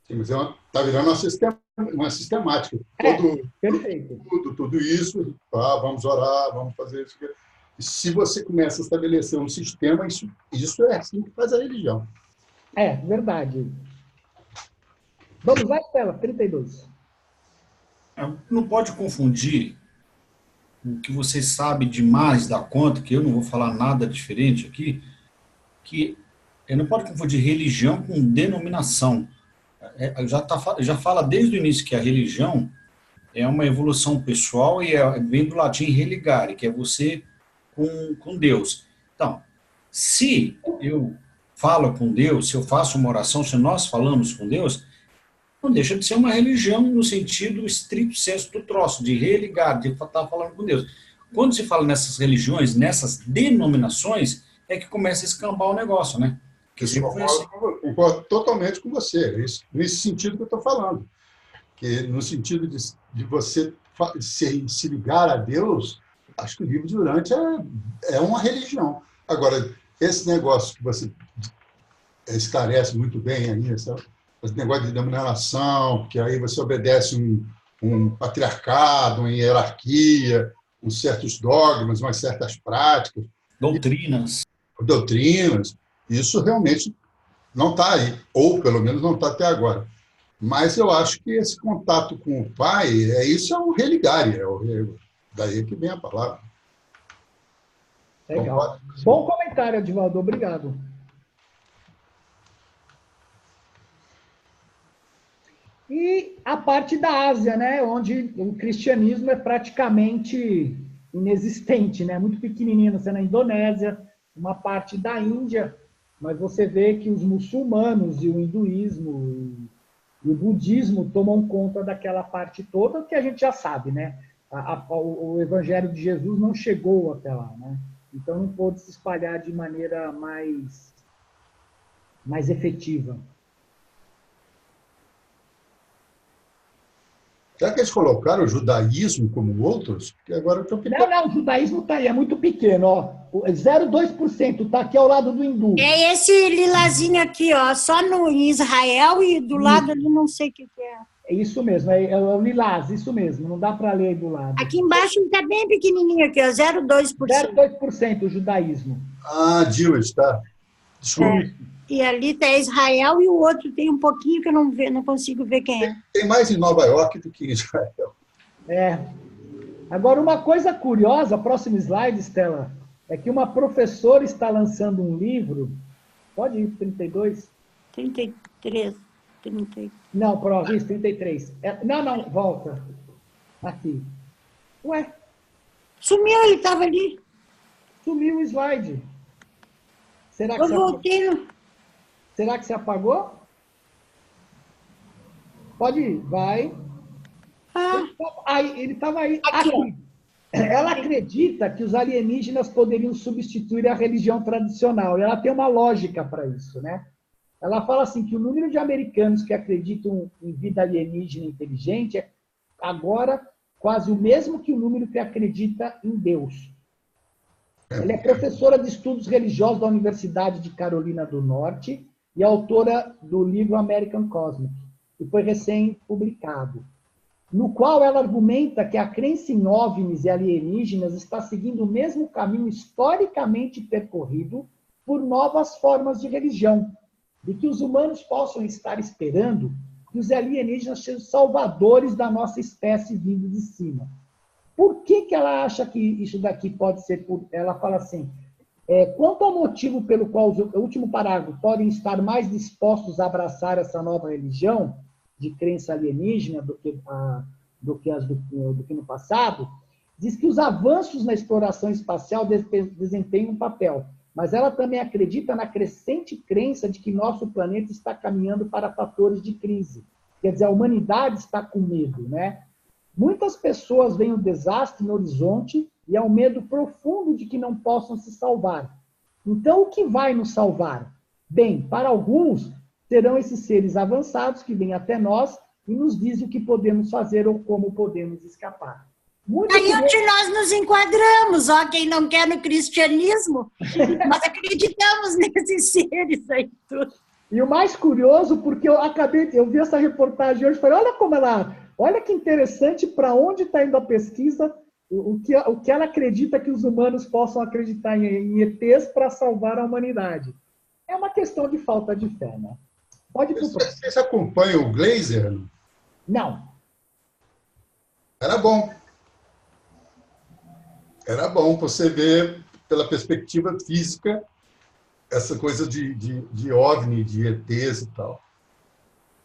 Sim, mas está virando uma sistemática. Perfeito. Tudo isso, vamos orar, vamos fazer isso. E se você começa a estabelecer um sistema, isso é assim que faz a religião. Verdade. Vamos lá, Estela, 32. Não pode confundir o que você sabe demais da conta, que eu não vou falar nada diferente aqui, que não pode confundir religião com denominação. Já fala desde o início que a religião é uma evolução pessoal e vem do latim religare, que é você com Deus. Então, se eu falo com Deus, se eu faço uma oração, se nós falamos com Deus, não deixa de ser uma religião no sentido estrito senso do troço, de religar, de estar falando com Deus. Quando se fala nessas religiões, nessas denominações, é que começa a escambar o negócio, né? Concordo totalmente com você. Nesse sentido que eu estou falando. Que no sentido de você se ligar a Deus, acho que o livro de Urântia é uma religião. Agora, esse negócio que você esclarece muito bem aí, esse negócio de denominação, que aí você obedece um patriarcado, uma hierarquia, uns certos dogmas, umas certas práticas. Doutrinas. Isso realmente não está aí, ou pelo menos não está até agora. Mas eu acho que esse contato com o pai, isso é um religare, daí que vem a palavra. Legal. Bom comentário, Edivaldo, obrigado. E a parte da Ásia, né, onde o cristianismo é praticamente inexistente, né, muito pequenininho, você na Indonésia, uma parte da Índia, mas você vê que os muçulmanos e o hinduísmo e o budismo tomam conta daquela parte toda, que a gente já sabe, né? O evangelho de Jesus não chegou até lá, né? Então não pôde se espalhar de maneira mais efetiva. Será que eles colocaram o judaísmo como outros? Porque agora eu estou Não, o judaísmo está aí, é muito pequeno, ó. 0,2%, está aqui ao lado do hindu. É esse lilazinho aqui, ó, só no em Israel e do lado ali não sei o que é. É isso mesmo, é o lilás, isso mesmo, não dá para ler aí do lado. Aqui embaixo está bem pequenininho aqui, ó, 0,2%. 0,2% o judaísmo. Ah, Jewish, tá. Desculpa. E ali está Israel e o outro tem um pouquinho que eu não consigo ver quem é. Tem mais em Nova York do que em Israel. Agora, uma coisa curiosa, próximo slide, Stella, é que uma professora está lançando um livro. Pode ir, 32? 33. 30. Não, isso, 33. Não, volta. Aqui. Ué? Sumiu, ele estava ali. Sumiu o slide. Será que eu voltei no... Será que você apagou? Pode ir, vai. Ele estava aí. Aqui. Ela acredita que os alienígenas poderiam substituir a religião tradicional. E ela tem uma lógica para isso, né? Ela fala assim que o número de americanos que acreditam em vida alienígena inteligente é agora quase o mesmo que o número que acredita em Deus. Ela é professora de estudos religiosos da Universidade de Carolina do Norte e autora do livro American Cosmic, que foi recém-publicado, no qual ela argumenta que a crença em OVNIs e alienígenas está seguindo o mesmo caminho historicamente percorrido por novas formas de religião, e que os humanos possam estar esperando que os alienígenas sejam salvadores da nossa espécie vindo de cima. Por que ela acha que isso daqui pode ser... Ela fala assim, quanto ao motivo pelo qual, o último parágrafo, podem estar mais dispostos a abraçar essa nova religião de crença alienígena do que no passado, diz que os avanços na exploração espacial desempenham um papel, mas ela também acredita na crescente crença de que nosso planeta está caminhando para fatores de crise. Quer dizer, a humanidade está com medo, né? Muitas pessoas veem o desastre no horizonte e há um medo profundo de que não possam se salvar. Então, o que vai nos salvar? Bem, para alguns, serão esses seres avançados que vêm até nós e nos dizem o que podemos fazer ou como podemos escapar. Aí onde nós nos enquadramos, ó, quem não quer no cristianismo, nós acreditamos nesses seres aí tudo. E o mais curioso, porque eu vi essa reportagem hoje, falei, olha que interessante para onde está indo a pesquisa, o que ela acredita que os humanos possam acreditar em ETs para salvar a humanidade. É uma questão de falta de fé, né? Pode ir pro próximo. Vocês acompanham o Glazer? Não. Era bom. Era bom você ver, pela perspectiva física, essa coisa de OVNI, de ETs e tal.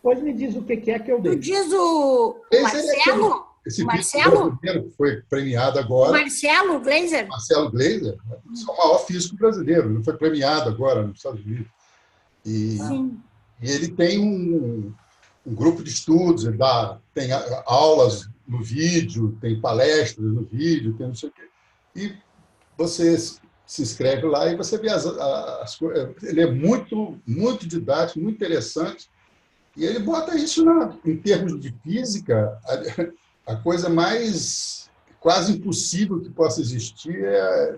Pois me diz o que é que eu vejo. Tu diz o Marcelo? Esse Marcelo? brasileiro que foi premiado agora. Marcelo Glazer? Marcelo Glazer, é o maior físico brasileiro, ele foi premiado agora nos Estados Unidos. Sim. E ele tem um grupo de estudos, ele tem aulas no vídeo, tem palestras no vídeo, tem não sei o quê. E você se inscreve lá e você vê as coisas. Ele é muito, muito didático, muito interessante. E ele bota isso em termos de física, a coisa mais quase impossível que possa existir é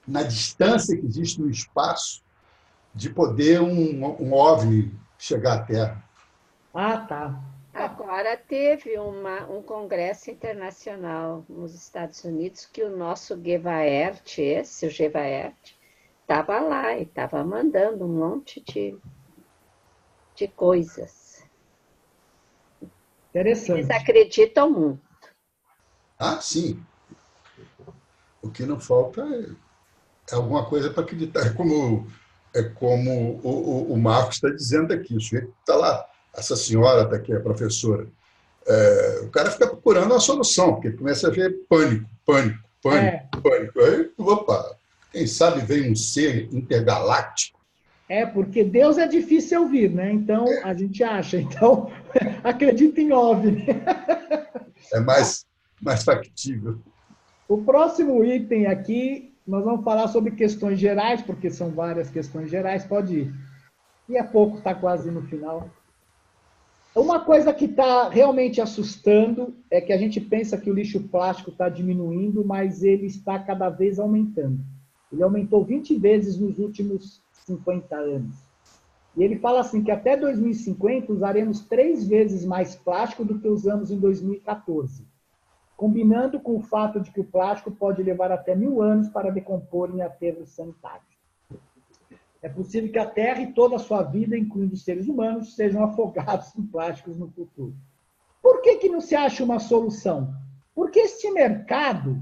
na distância que existe no espaço de poder um OVNI chegar à Terra. Ah, tá. Agora teve um congresso internacional nos Estados Unidos que o nosso Gevaert, o Gevaert, estava lá e estava mandando um monte de coisas. Interessante. Eles acreditam muito. Ah, sim. O que não falta é alguma coisa para acreditar. É como o Marcos está dizendo aqui. O sujeito está lá, essa senhora está aqui, a professora. O cara fica procurando uma solução, porque ele começa a ver pânico. Aí, opa, quem sabe vem um ser intergaláctico. Porque Deus é difícil ouvir, né? Então, a gente acha. Então, acredita em OVNI. É mais factível. O próximo item aqui, nós vamos falar sobre questões gerais, porque são várias questões gerais. Pode ir. E é pouco, está quase no final. Uma coisa que está realmente assustando é que a gente pensa que o lixo plástico está diminuindo, mas ele está cada vez aumentando. Ele aumentou 20 vezes nos últimos 50 anos. E ele fala assim que até 2050 usaremos 3 vezes mais plástico do que usamos em 2014, combinando com o fato de que o plástico pode levar até 1000 anos para decompor em aterros sanitários. É possível que a Terra e toda a sua vida, incluindo os seres humanos, sejam afogados em plásticos no futuro. Por que não se acha uma solução? Porque este mercado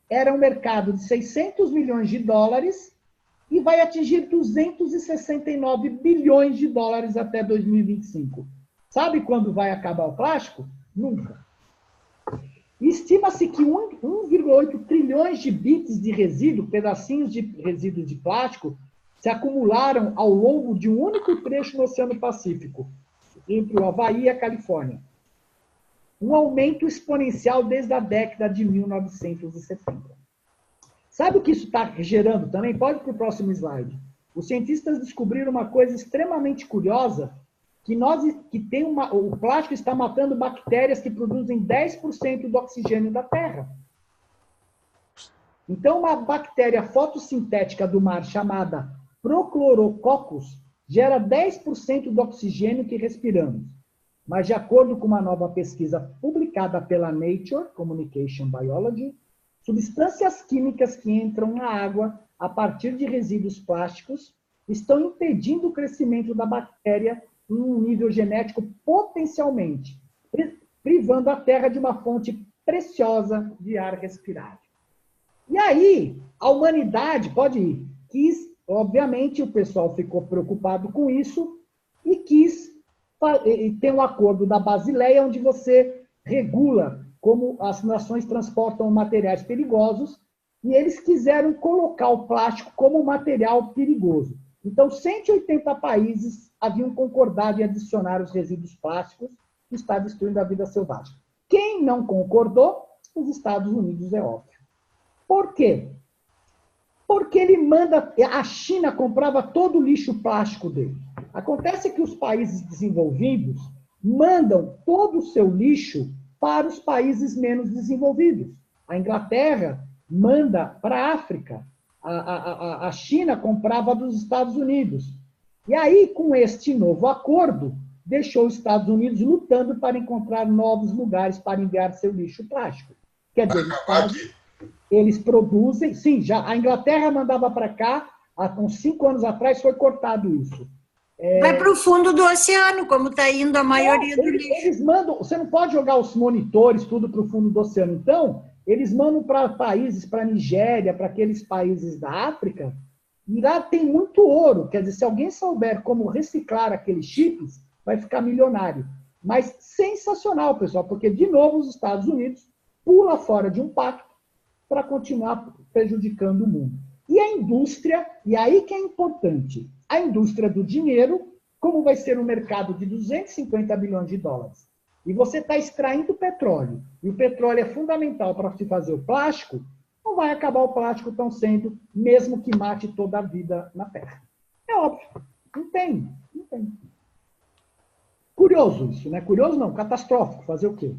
era um mercado de 600 milhões de dólares e vai atingir 269 bilhões de dólares até 2025. Sabe quando vai acabar o plástico? Nunca. Estima-se que 1,8 trilhões de bits de resíduo, pedacinhos de resíduo de plástico, se acumularam ao longo de um único trecho no Oceano Pacífico, entre o Havaí e a Califórnia. Um aumento exponencial desde a década de 1970. Sabe o que isso está gerando também? Pode ir para o próximo slide. Os cientistas descobriram uma coisa extremamente curiosa, que o plástico está matando bactérias que produzem 10% do oxigênio da Terra. Então, uma bactéria fotossintética do mar chamada Prochlorococcus gera 10% do oxigênio que respiramos. Mas, de acordo com uma nova pesquisa publicada pela Nature Communication Biology, substâncias químicas que entram na água a partir de resíduos plásticos estão impedindo o crescimento da bactéria em um nível genético potencialmente, privando a Terra de uma fonte preciosa de ar respirável. E aí, a humanidade, pode ir, obviamente o pessoal ficou preocupado com isso e tem um acordo da Basileia, onde você regula como as nações transportam materiais perigosos, e eles quiseram colocar o plástico como material perigoso. Então, 180 países haviam concordado em adicionar os resíduos plásticos que está destruindo a vida selvagem. Quem não concordou? Os Estados Unidos, é óbvio. Por quê? Porque a China comprava todo o lixo plástico dele. Acontece que os países desenvolvidos mandam todo o seu lixo para os países menos desenvolvidos. A Inglaterra manda para a África. A China comprava dos Estados Unidos. E aí, com este novo acordo, deixou os Estados Unidos lutando para encontrar novos lugares para enviar seu lixo plástico. Quer dizer, eles produzem... Sim, já a Inglaterra mandava para cá, há uns 5 anos atrás foi cortado isso. Vai para o fundo do oceano, como está indo a maioria do lixo. Eles mandam... Você não pode jogar os monitores tudo para o fundo do oceano. Então, eles mandam para países, para a Nigéria, para aqueles países da África, e lá tem muito ouro. Quer dizer, se alguém souber como reciclar aqueles chips, vai ficar milionário. Mas sensacional, pessoal, porque, de novo, os Estados Unidos pula fora de um pacto para continuar prejudicando o mundo. E a indústria, e aí que é importante, a indústria do dinheiro, como vai ser um mercado de 250 bilhões de dólares, e você está extraindo petróleo, e o petróleo é fundamental para se fazer o plástico, não vai acabar o plástico tão cedo, mesmo que mate toda a vida na Terra. É óbvio. Não tem. Curioso isso, né? Curioso não, catastrófico. Fazer o quê?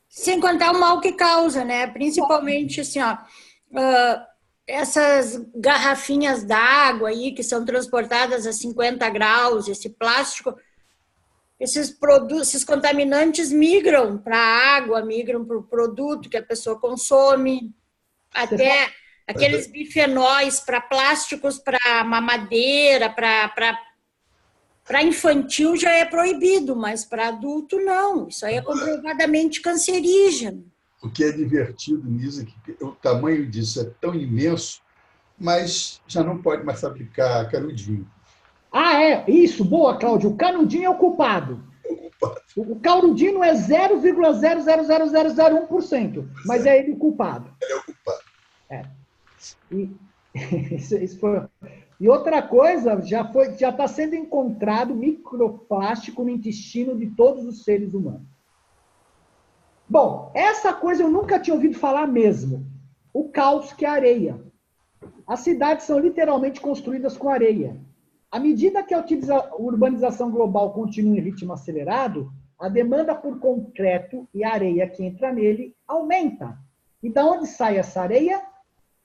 Sem contar o mal que causa, né? Principalmente, assim, ó, essas garrafinhas d'água aí que são transportadas a 50 graus, esse plástico, esses contaminantes migram para a água, migram para o produto que a pessoa consome, até aqueles bifenóis para plásticos, para mamadeira, para infantil já é proibido, mas para adulto não. Isso aí é comprovadamente cancerígeno. O que é divertido nisso é que o tamanho disso é tão imenso, mas já não pode mais fabricar canudinho. Ah, é? Isso, boa, Cláudio. O canudinho é o culpado. O canudinho é 0,00001%, mas é ele o culpado. Ele é o culpado. E outra coisa, já está sendo encontrado microplástico no intestino de todos os seres humanos. Bom, essa coisa eu nunca tinha ouvido falar mesmo. O caos que é a areia. As cidades são literalmente construídas com areia. À medida que a urbanização global continua em ritmo acelerado, a demanda por concreto e areia que entra nele aumenta. E da onde sai essa areia?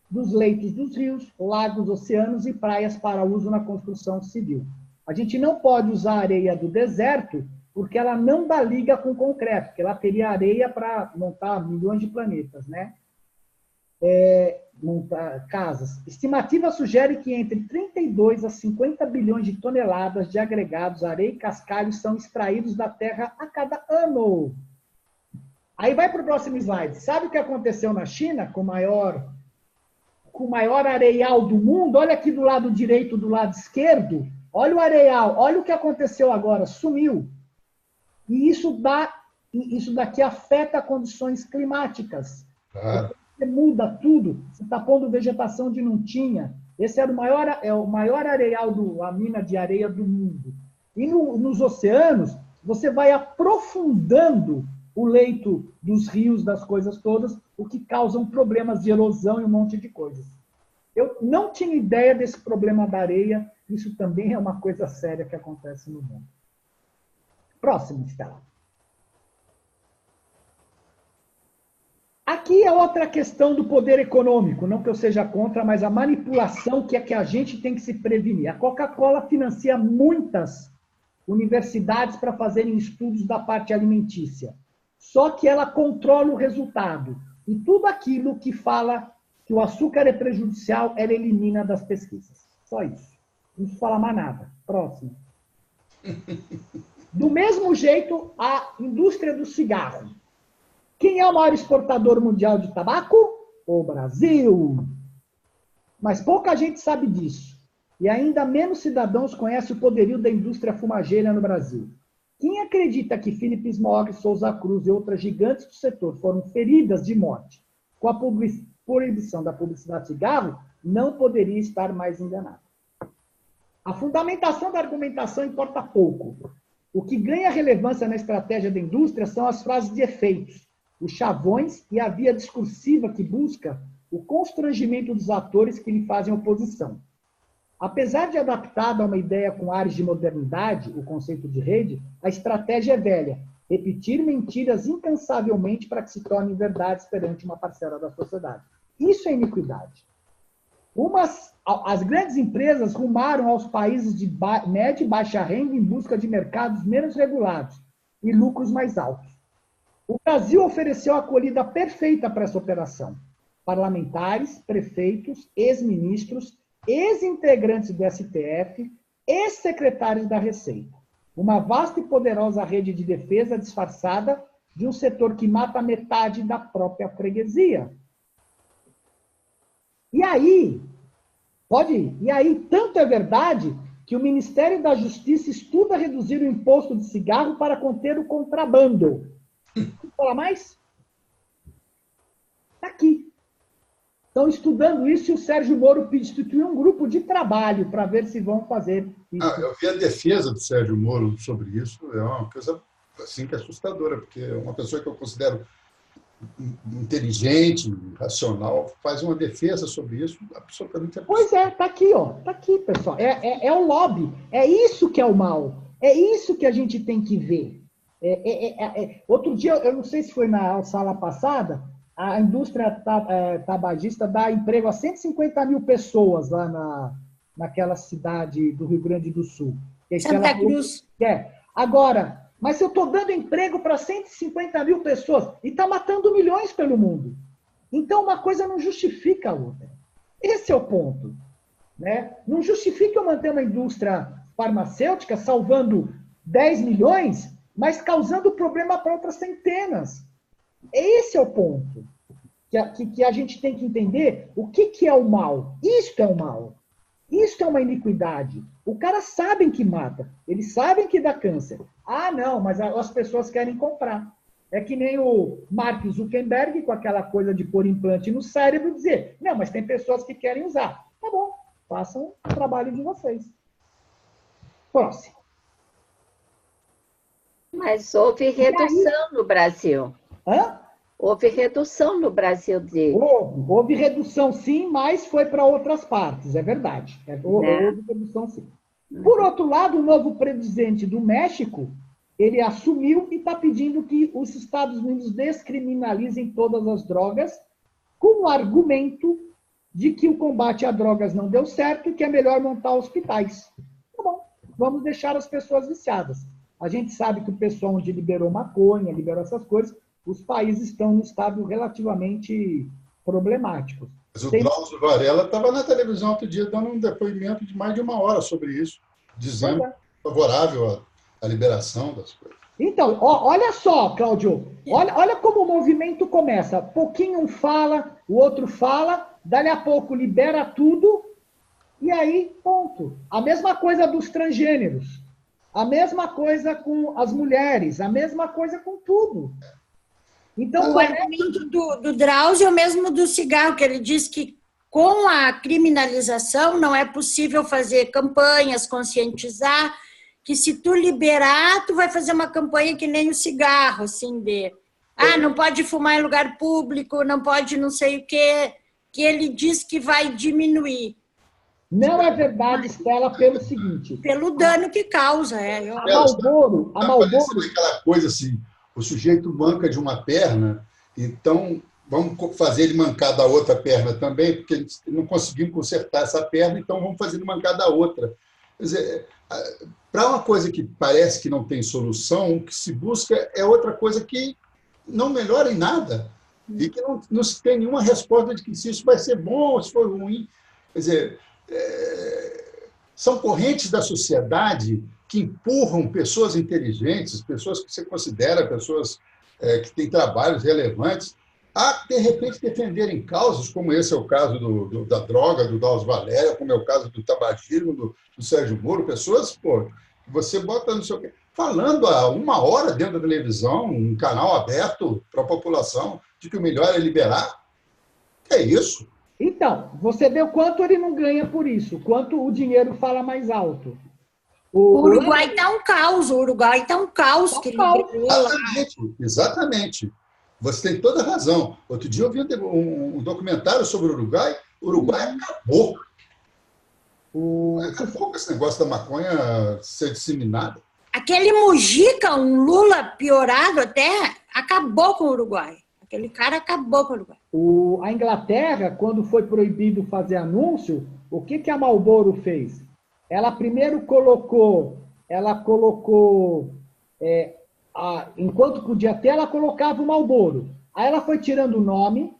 Dos leitos dos rios, lagos, oceanos e praias para uso na construção civil. A gente não pode usar a areia do deserto porque ela não dá liga com concreto, porque ela teria areia para montar milhões de planetas, né? Montar casas. Estimativa sugere que entre 32 a 50 bilhões de toneladas de agregados, areia e cascalho são extraídos da Terra a cada ano. Aí vai para o próximo slide. Sabe o que aconteceu na China com o maior areial do mundo? Olha aqui do lado direito, do lado esquerdo. Olha o areial, olha o que aconteceu agora, sumiu. E isso daqui afeta condições climáticas. Claro. Você muda tudo, você está pondo vegetação onde não tinha. Esse era o maior areial, a mina de areia do mundo. E nos oceanos, você vai aprofundando o leito dos rios, das coisas todas, o que causam problemas de erosão e um monte de coisas. Eu não tinha ideia desse problema da areia, isso também é uma coisa séria que acontece no mundo. Próximo, Estela. Aqui é outra questão do poder econômico, não que eu seja contra, mas a manipulação que é que a gente tem que se prevenir. A Coca-Cola financia muitas universidades para fazerem estudos da parte alimentícia. Só que ela controla o resultado. E tudo aquilo que fala que o açúcar é prejudicial, ela elimina das pesquisas. Só isso. Não fala mais nada. Próximo. Do mesmo jeito, a indústria do cigarro. Quem é o maior exportador mundial de tabaco? O Brasil. Mas pouca gente sabe disso. E ainda menos cidadãos conhecem o poderio da indústria fumageira no Brasil. Quem acredita que Philip Smog, Souza Cruz e outras gigantes do setor foram feridas de morte com a proibição da publicidade de cigarro, não poderia estar mais enganado. A fundamentação da argumentação importa pouco. O que ganha relevância na estratégia da indústria são as frases de efeitos, os chavões e a via discursiva que busca o constrangimento dos atores que lhe fazem oposição. Apesar de adaptada a uma ideia com ares de modernidade, o conceito de rede, a estratégia é velha. Repetir mentiras incansavelmente para que se tornem verdades perante uma parcela da sociedade. Isso é iniquidade. As grandes empresas rumaram aos países de média e baixa renda em busca de mercados menos regulados e lucros mais altos. O Brasil ofereceu a acolhida perfeita para essa operação. Parlamentares, prefeitos, ex-ministros, ex-integrantes do STF, ex-secretários da Receita. Uma vasta e poderosa rede de defesa disfarçada de um setor que mata metade da própria freguesia. E aí, tanto é verdade que o Ministério da Justiça estuda reduzir o imposto de cigarro para conter o contrabando. Vamos falar mais? Está aqui. Estão estudando isso e o Sérgio Moro instituiu um grupo de trabalho para ver se vão fazer isso. Eu vi a defesa do Sérgio Moro sobre isso, é uma coisa assim que é assustadora, porque é uma pessoa que eu considero inteligente, racional, faz uma defesa sobre isso absolutamente absurda. Pois é, está aqui, ó. Está aqui, pessoal. É o lobby. É isso que é o mal. É isso que a gente tem que ver. Outro dia, eu não sei se foi na sala passada, a indústria tabagista dá emprego a 150 mil pessoas lá naquela cidade do Rio Grande do Sul. Santa Cruz. Agora, mas eu estou dando emprego para 150 mil pessoas e está matando milhões pelo mundo. Então, uma coisa não justifica a outra. Esse é o ponto. Né? Não justifica eu manter uma indústria farmacêutica salvando 10 milhões, mas causando problema para outras centenas. Esse é o ponto. Que a gente tem que entender o que é o mal. Isto é o mal. Isto é uma iniquidade. Os caras sabem que mata. Eles sabem que dá câncer. Ah, não, mas as pessoas querem comprar. É que nem o Mark Zuckerberg, com aquela coisa de pôr implante no cérebro, e dizer, não, mas tem pessoas que querem usar. Tá bom, façam o trabalho de vocês. Próximo. Mas houve redução no Brasil. Hã? Houve redução no Brasil dele. Houve redução, sim, mas foi para outras partes, é verdade. Houve redução, sim. Por outro lado, o novo presidente do México, ele assumiu e está pedindo que os Estados Unidos descriminalizem todas as drogas, com o argumento de que o combate a drogas não deu certo e que é melhor montar hospitais. Tá bom, vamos deixar as pessoas viciadas. A gente sabe que o pessoal onde liberou maconha, liberou essas coisas, os países estão num estado relativamente problemático. Mas o Drauzio Varela estava na televisão outro dia dando um depoimento de mais de 1 hora sobre isso, dizendo favorável à liberação das coisas. Então, olha só, Cláudio, olha como o movimento começa. Pouquinho um fala, o outro fala, dali a pouco libera tudo, e aí, ponto. A mesma coisa dos transgêneros, a mesma coisa com as mulheres, a mesma coisa com tudo. Então, o argumento do Drauzio é o mesmo do cigarro, que ele diz que com a criminalização não é possível fazer campanhas, conscientizar, que se tu liberar, tu vai fazer uma campanha que nem o cigarro, assim, não pode fumar em lugar público, não pode não sei o quê, que ele diz que vai diminuir. Não é verdade, Estela, pelo seguinte... Pelo dano que causa. A Marlboro... Aquela coisa assim, o sujeito manca de uma perna, então vamos fazer ele mancar da outra perna também, porque não conseguimos consertar essa perna, então vamos fazer ele mancar da outra. Quer dizer, para uma coisa que parece que não tem solução, o que se busca é outra coisa que não melhora em nada e que não se tem nenhuma resposta de que se isso vai ser bom ou se for ruim. Quer dizer, são correntes da sociedade que empurram pessoas inteligentes, pessoas que você considera pessoas que têm trabalhos relevantes, a, de repente, defenderem causas, como esse é o caso da droga, do Drauzio Varela, como é o caso do tabagismo, do Sérgio Moro, pessoas, que você bota no seu... falando há 1 hora dentro da televisão, um canal aberto para a população, de que o melhor é liberar. Que é isso? Então, você vê o quanto ele não ganha por isso, quanto o dinheiro fala mais alto. O Uruguai está um caos, Exatamente. Você tem toda a razão. Outro dia eu vi um documentário sobre o Uruguai. O Uruguai acabou. Acabou com esse negócio da maconha ser disseminada. Aquele Mujica, um Lula piorado até, acabou com o Uruguai. Aquele cara acabou com o Uruguai. A Inglaterra, quando foi proibido fazer anúncio, o que a Marlboro fez? Ela primeiro colocou enquanto podia ter, ela colocava o Marlboro. Aí ela foi tirando o nome,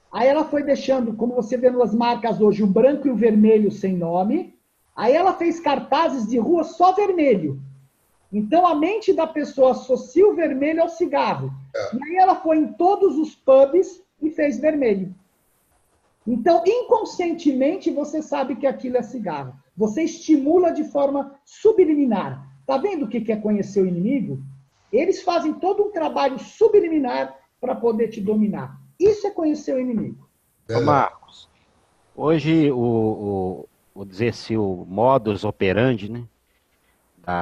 aí ela foi deixando, como você vê nas marcas hoje, o branco e o vermelho sem nome, aí ela fez cartazes de rua só vermelho. Então a mente da pessoa associa o vermelho ao cigarro. E aí ela foi em todos os pubs e fez vermelho. Então, inconscientemente, você sabe que aquilo é cigarro. Você estimula de forma subliminar. Está vendo o que é conhecer o inimigo? Eles fazem todo um trabalho subliminar para poder te dominar. Isso é conhecer o inimigo. Ô Marcos, hoje vou dizer assim, o modus operandi, né,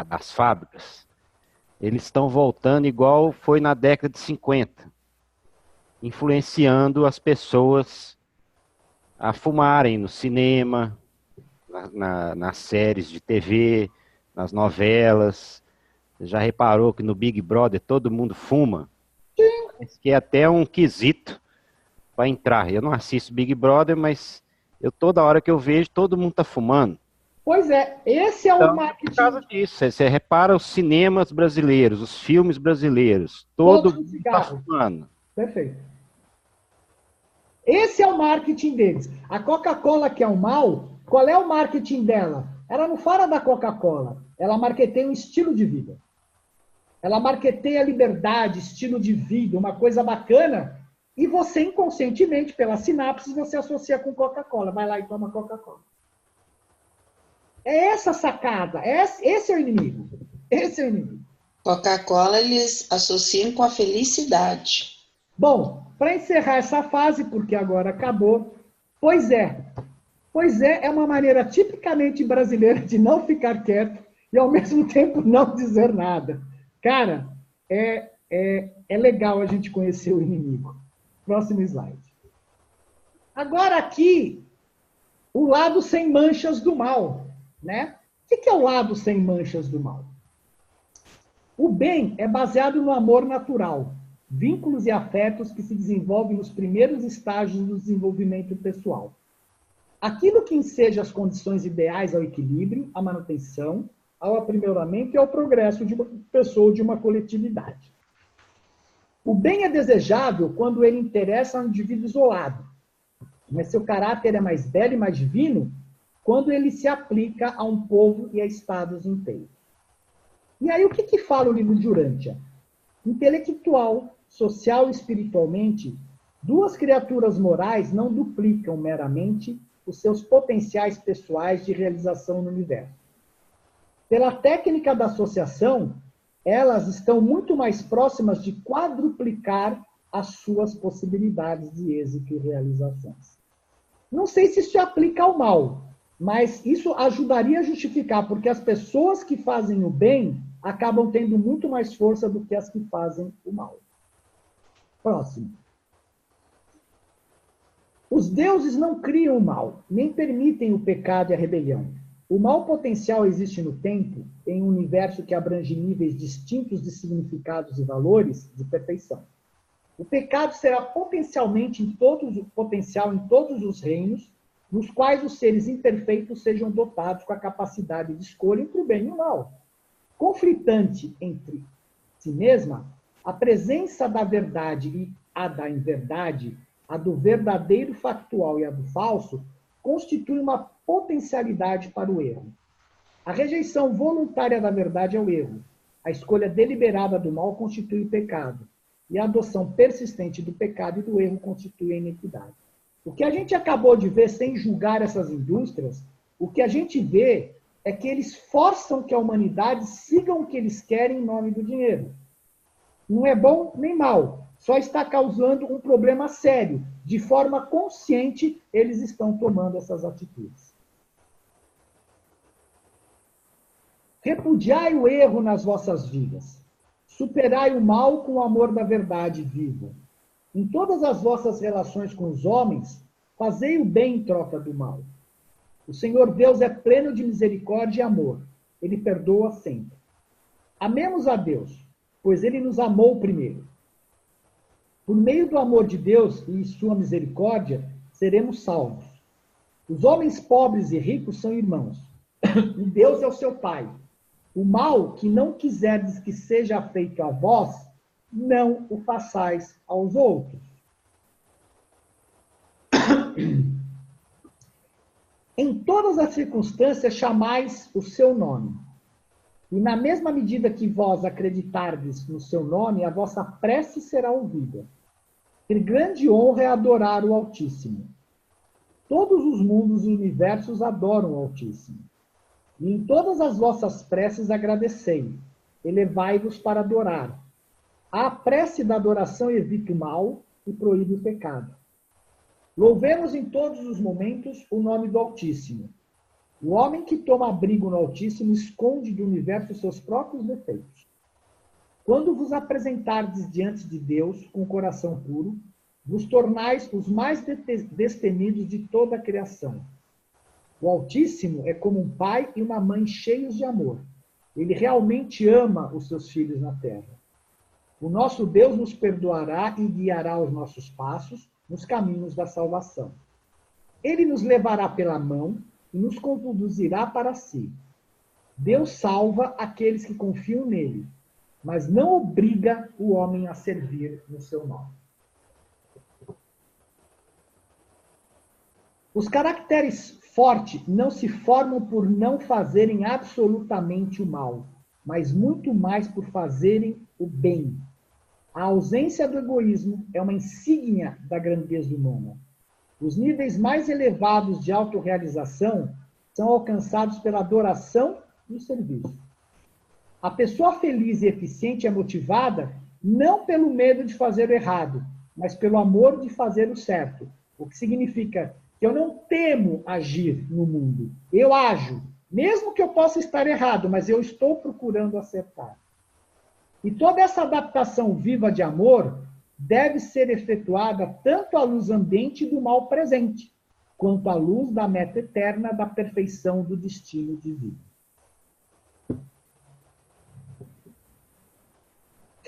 das fábricas, eles estão voltando igual foi na década de 50, influenciando as pessoas a fumarem no cinema, nas séries de TV, nas novelas. Já reparou que no Big Brother todo mundo fuma? Isso que é até um quesito para entrar. Eu não assisto Big Brother, mas toda hora que eu vejo, todo mundo está fumando. Pois é, esse é o marketing. Por causa disso, você repara os cinemas brasileiros, os filmes brasileiros, todo mundo está fumando. Perfeito. Esse é o marketing deles. A Coca-Cola, que é o mal, qual é o marketing dela? Ela não fala da Coca-Cola, ela marketeia um estilo de vida. Ela marketeia liberdade, estilo de vida, uma coisa bacana, e você inconscientemente, pela sinapse, você associa com Coca-Cola. Vai lá e toma Coca-Cola. É essa sacada, esse é o inimigo. Esse é o inimigo. Coca-Cola eles associam com a felicidade. Bom, para encerrar essa fase, porque agora acabou, pois é, é uma maneira tipicamente brasileira de não ficar quieto e ao mesmo tempo não dizer nada. Cara, é legal a gente conhecer o inimigo. Próximo slide. Agora aqui, o lado sem manchas do mal, né? que é o lado sem manchas do mal? O bem é baseado no amor natural, vínculos e afetos que se desenvolvem nos primeiros estágios do desenvolvimento pessoal. Aquilo que enseja as condições ideais ao equilíbrio, à manutenção, ao aprimoramento e ao progresso de uma pessoa ou de uma coletividade. O bem é desejável quando ele interessa a um indivíduo isolado, mas seu caráter é mais belo e mais divino quando ele se aplica a um povo e a estados inteiros. E aí o que fala o livro de Urântia? Intelectual, social e espiritualmente, duas criaturas morais não duplicam meramente os seus potenciais pessoais de realização no universo. Pela técnica da associação, elas estão muito mais próximas de quadruplicar as suas possibilidades de êxito e realizações. Não sei se isso se aplica ao mal, mas isso ajudaria a justificar, porque as pessoas que fazem o bem acabam tendo muito mais força do que as que fazem o mal. Próximo. Os deuses não criam o mal, nem permitem o pecado e a rebelião. O mal potencial existe no tempo, em um universo que abrange níveis distintos de significados e valores de perfeição. O pecado será potencialmente potencial em todos os reinos, nos quais os seres imperfeitos sejam dotados com a capacidade de escolha entre o bem e o mal. Conflitante entre si mesma, a presença da verdade e a da inverdade, a do verdadeiro factual e a do falso, constitui uma potencialidade para o erro. A rejeição voluntária da verdade é o erro. A escolha deliberada do mal constitui o pecado. E a adoção persistente do pecado e do erro constitui a iniquidade. O que a gente acabou de ver, sem julgar essas indústrias, o que a gente vê é que eles forçam que a humanidade siga o que eles querem em nome do dinheiro. Não é bom nem mal, só está causando um problema sério. De forma consciente, eles estão tomando essas atitudes. Repudiai o erro nas vossas vidas. Superai o mal com o amor da verdade viva. Em todas as vossas relações com os homens, fazei o bem em troca do mal. O Senhor Deus é pleno de misericórdia e amor. Ele perdoa sempre. Amemos a Deus, pois ele nos amou primeiro. Por meio do amor de Deus e sua misericórdia, seremos salvos. Os homens pobres e ricos são irmãos. E Deus é o seu Pai. O mal que não quiserdes que seja feito a vós, não o façais aos outros. Em todas as circunstâncias chamais o seu nome. E na mesma medida que vós acreditardes no seu nome, a vossa prece será ouvida. Ter grande honra é adorar o Altíssimo. Todos os mundos e universos adoram o Altíssimo. E em todas as vossas preces agradecei. Elevai-vos para adorar. A prece da adoração evita o mal e proíbe o pecado. Louvemos em todos os momentos o nome do Altíssimo. O homem que toma abrigo no Altíssimo esconde do universo seus próprios defeitos. Quando vos apresentardes diante de Deus com o coração puro, vos tornais os mais destemidos de toda a criação. O Altíssimo é como um pai e uma mãe cheios de amor. Ele realmente ama os seus filhos na terra. O nosso Deus nos perdoará e guiará os nossos passos nos caminhos da salvação. Ele nos levará pela mão e nos conduzirá para si. Deus salva aqueles que confiam nele, mas não obriga o homem a servir no seu nome. Os caracteres fortes não se formam por não fazerem absolutamente o mal, mas muito mais por fazerem o bem. A ausência do egoísmo é uma insígnia da grandeza humana. Os níveis mais elevados de autorrealização são alcançados pela adoração e o serviço. A pessoa feliz e eficiente é motivada não pelo medo de fazer o errado, mas pelo amor de fazer o certo, o que significa que eu não temo agir no mundo. Eu ajo, mesmo que eu possa estar errado, mas eu estou procurando acertar. E toda essa adaptação viva de amor deve ser efetuada tanto à luz ambiente do mal presente, quanto à luz da meta eterna da perfeição do destino divino.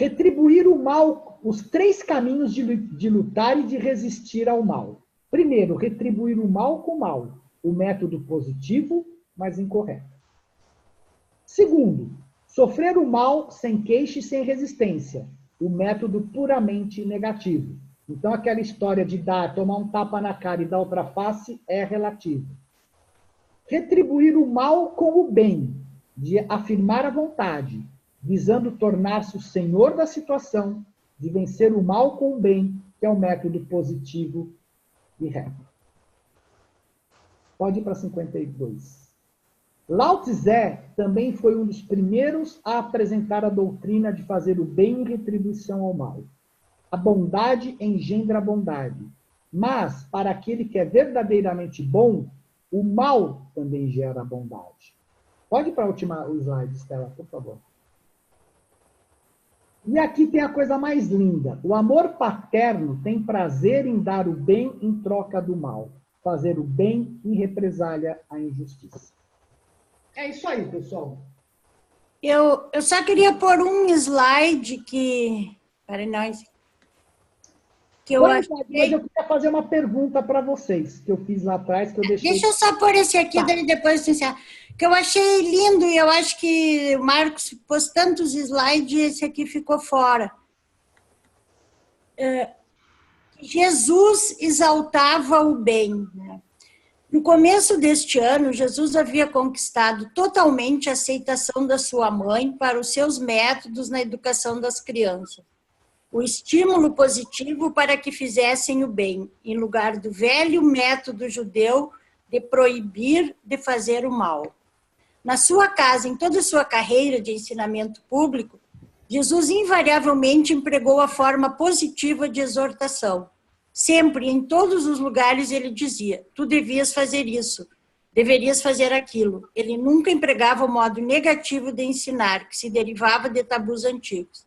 Retribuir o mal, os 3 caminhos de lutar e de resistir ao mal. Primeiro, retribuir o mal com o mal. O método positivo, mas incorreto. Segundo, sofrer o mal sem queixa e sem resistência. O método puramente negativo. Então, aquela história de tomar um tapa na cara e dar outra face é relativo. Retribuir o mal com o bem, de afirmar a vontade, visando tornar-se o senhor da situação, de vencer o mal com o bem, que é o método positivo e reto. Pode ir para 52. Lao Tse também foi um dos primeiros a apresentar a doutrina de fazer o bem em retribuição ao mal. A bondade engendra a bondade. Mas, para aquele que é verdadeiramente bom, o mal também gera bondade. Pode ir para o slide, Estela, por favor. E aqui tem a coisa mais linda. O amor paterno tem prazer em dar o bem em troca do mal. Fazer o bem em represália à injustiça. É isso aí, pessoal. Eu só queria pôr um slide que... Peraí, nós. Que eu Mas eu queria fazer uma pergunta para vocês, que eu fiz lá atrás, que eu deixei... Deixa eu só pôr esse aqui, tá. Daí depois encerrar. Que eu achei lindo, e eu acho que o Marcos pôs tantos slides, e esse aqui ficou fora. Jesus exaltava o bem, né? No começo deste ano, Jesus havia conquistado totalmente a aceitação da sua mãe para os seus métodos na educação das crianças. O estímulo positivo para que fizessem o bem, em lugar do velho método judeu de proibir de fazer o mal. Na sua casa, em toda a sua carreira de ensinamento público, Jesus invariavelmente empregou a forma positiva de exortação. Sempre, em todos os lugares, ele dizia, tu devias fazer isso, deverias fazer aquilo. Ele nunca empregava o modo negativo de ensinar, que se derivava de tabus antigos.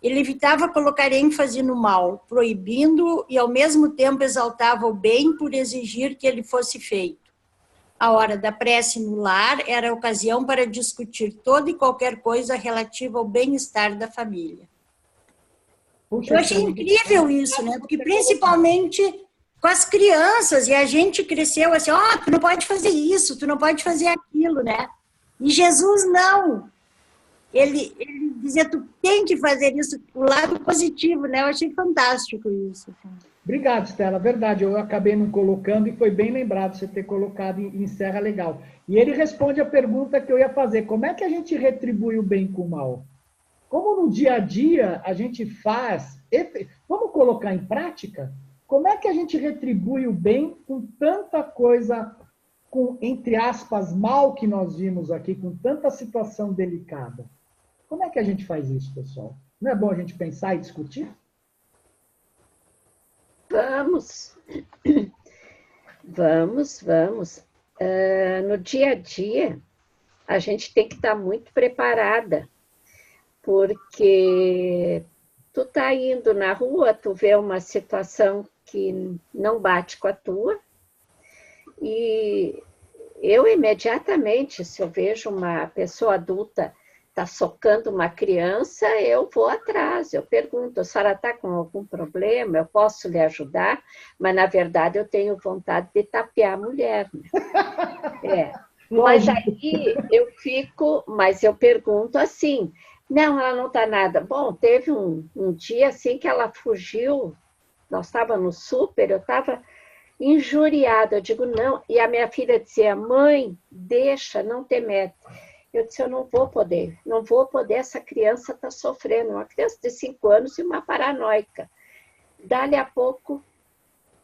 Ele evitava colocar ênfase no mal, proibindo-o e, ao mesmo tempo, exaltava o bem por exigir que ele fosse feito. A hora da prece no lar era a ocasião para discutir toda e qualquer coisa relativa ao bem-estar da família. Eu achei incrível isso, né? Porque principalmente com as crianças, e a gente cresceu assim, tu não pode fazer isso, tu não pode fazer aquilo, né? E Jesus não. Ele dizia, tu tem que fazer isso, o lado positivo, né? Eu achei fantástico isso. Obrigado, Estela. Verdade, eu acabei não colocando e foi bem lembrado você ter colocado em Serra Legal. E ele responde a pergunta que eu ia fazer. Como é que a gente retribui o bem com o mal? Como no dia a dia a gente faz... Vamos colocar em prática? Como é que a gente retribui o bem com tanta coisa, com, entre aspas, mal que nós vimos aqui, com tanta situação delicada? Como é que a gente faz isso, pessoal? Não é bom a gente pensar e discutir? Vamos. Vamos. No dia a dia, a gente tem que estar muito preparada, porque tu tá indo na rua, tu vê uma situação que não bate com a tua, e eu imediatamente, se eu vejo uma pessoa adulta tá socando uma criança, eu vou atrás, eu pergunto, a senhora está com algum problema? Eu posso lhe ajudar? Mas, na verdade, eu tenho vontade de tapear a mulher. Né? Mas aí mas eu pergunto assim, não, ela não está nada. Bom, teve um dia assim que ela fugiu, nós estávamos no super, eu estava injuriada, eu digo, não, e a minha filha dizia, mãe, deixa, não te mete. Eu disse, eu não vou poder, essa criança está sofrendo, uma criança de 5 anos e uma paranoica. Dali a pouco,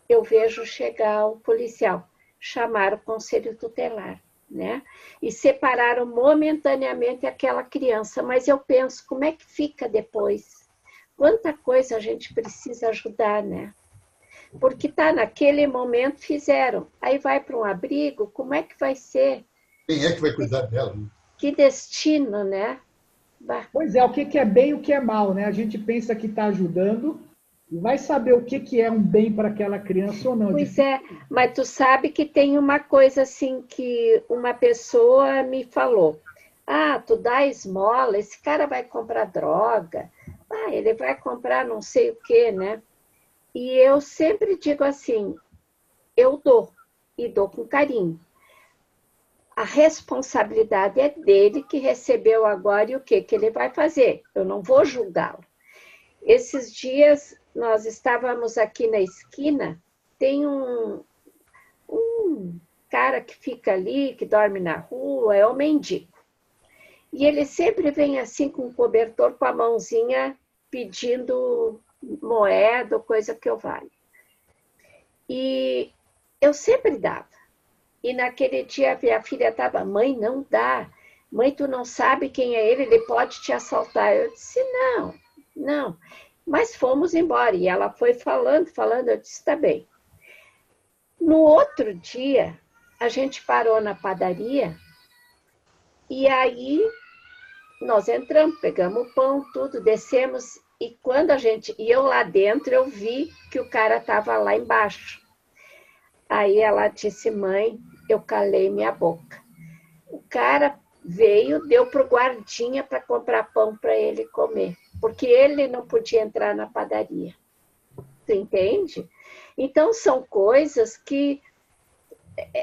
eu vejo chegar o policial, chamar o conselho tutelar, né? E separaram momentaneamente aquela criança, mas eu penso, como é que fica depois? Quanta coisa a gente precisa ajudar, né? Porque naquele momento fizeram, aí vai para um abrigo, como é que vai ser? Quem é que vai cuidar dela? Que destino, né? Pois é, o que é bem e o que é mal, né? A gente pensa que está ajudando e vai saber o que é um bem para aquela criança ou não. Pois é, mas tu sabe que tem uma coisa assim que uma pessoa me falou. Tu dá esmola, esse cara vai comprar droga. ele vai comprar não sei o quê, né? E eu sempre digo assim, eu dou, e dou com carinho. A responsabilidade é dele que recebeu agora e o que ele vai fazer. Eu não vou julgá-lo. Esses dias, nós estávamos aqui na esquina, tem um cara que fica ali, que dorme na rua, é um mendigo. E ele sempre vem assim com um cobertor, com a mãozinha, pedindo moeda ou coisa que eu valha. E eu sempre dava. E naquele dia a minha filha estava, mãe, não dá. Mãe, tu não sabe quem é ele pode te assaltar. Eu disse, não. Mas fomos embora. E ela foi falando, eu disse, tá bem. No outro dia, a gente parou na padaria e aí nós entramos, pegamos o pão, tudo, descemos e quando eu lá dentro, eu vi que o cara estava lá embaixo. Aí ela disse, mãe, eu calei minha boca. O cara veio, deu para o guardinha para comprar pão para ele comer, porque ele não podia entrar na padaria. Tu entende? Então, são coisas que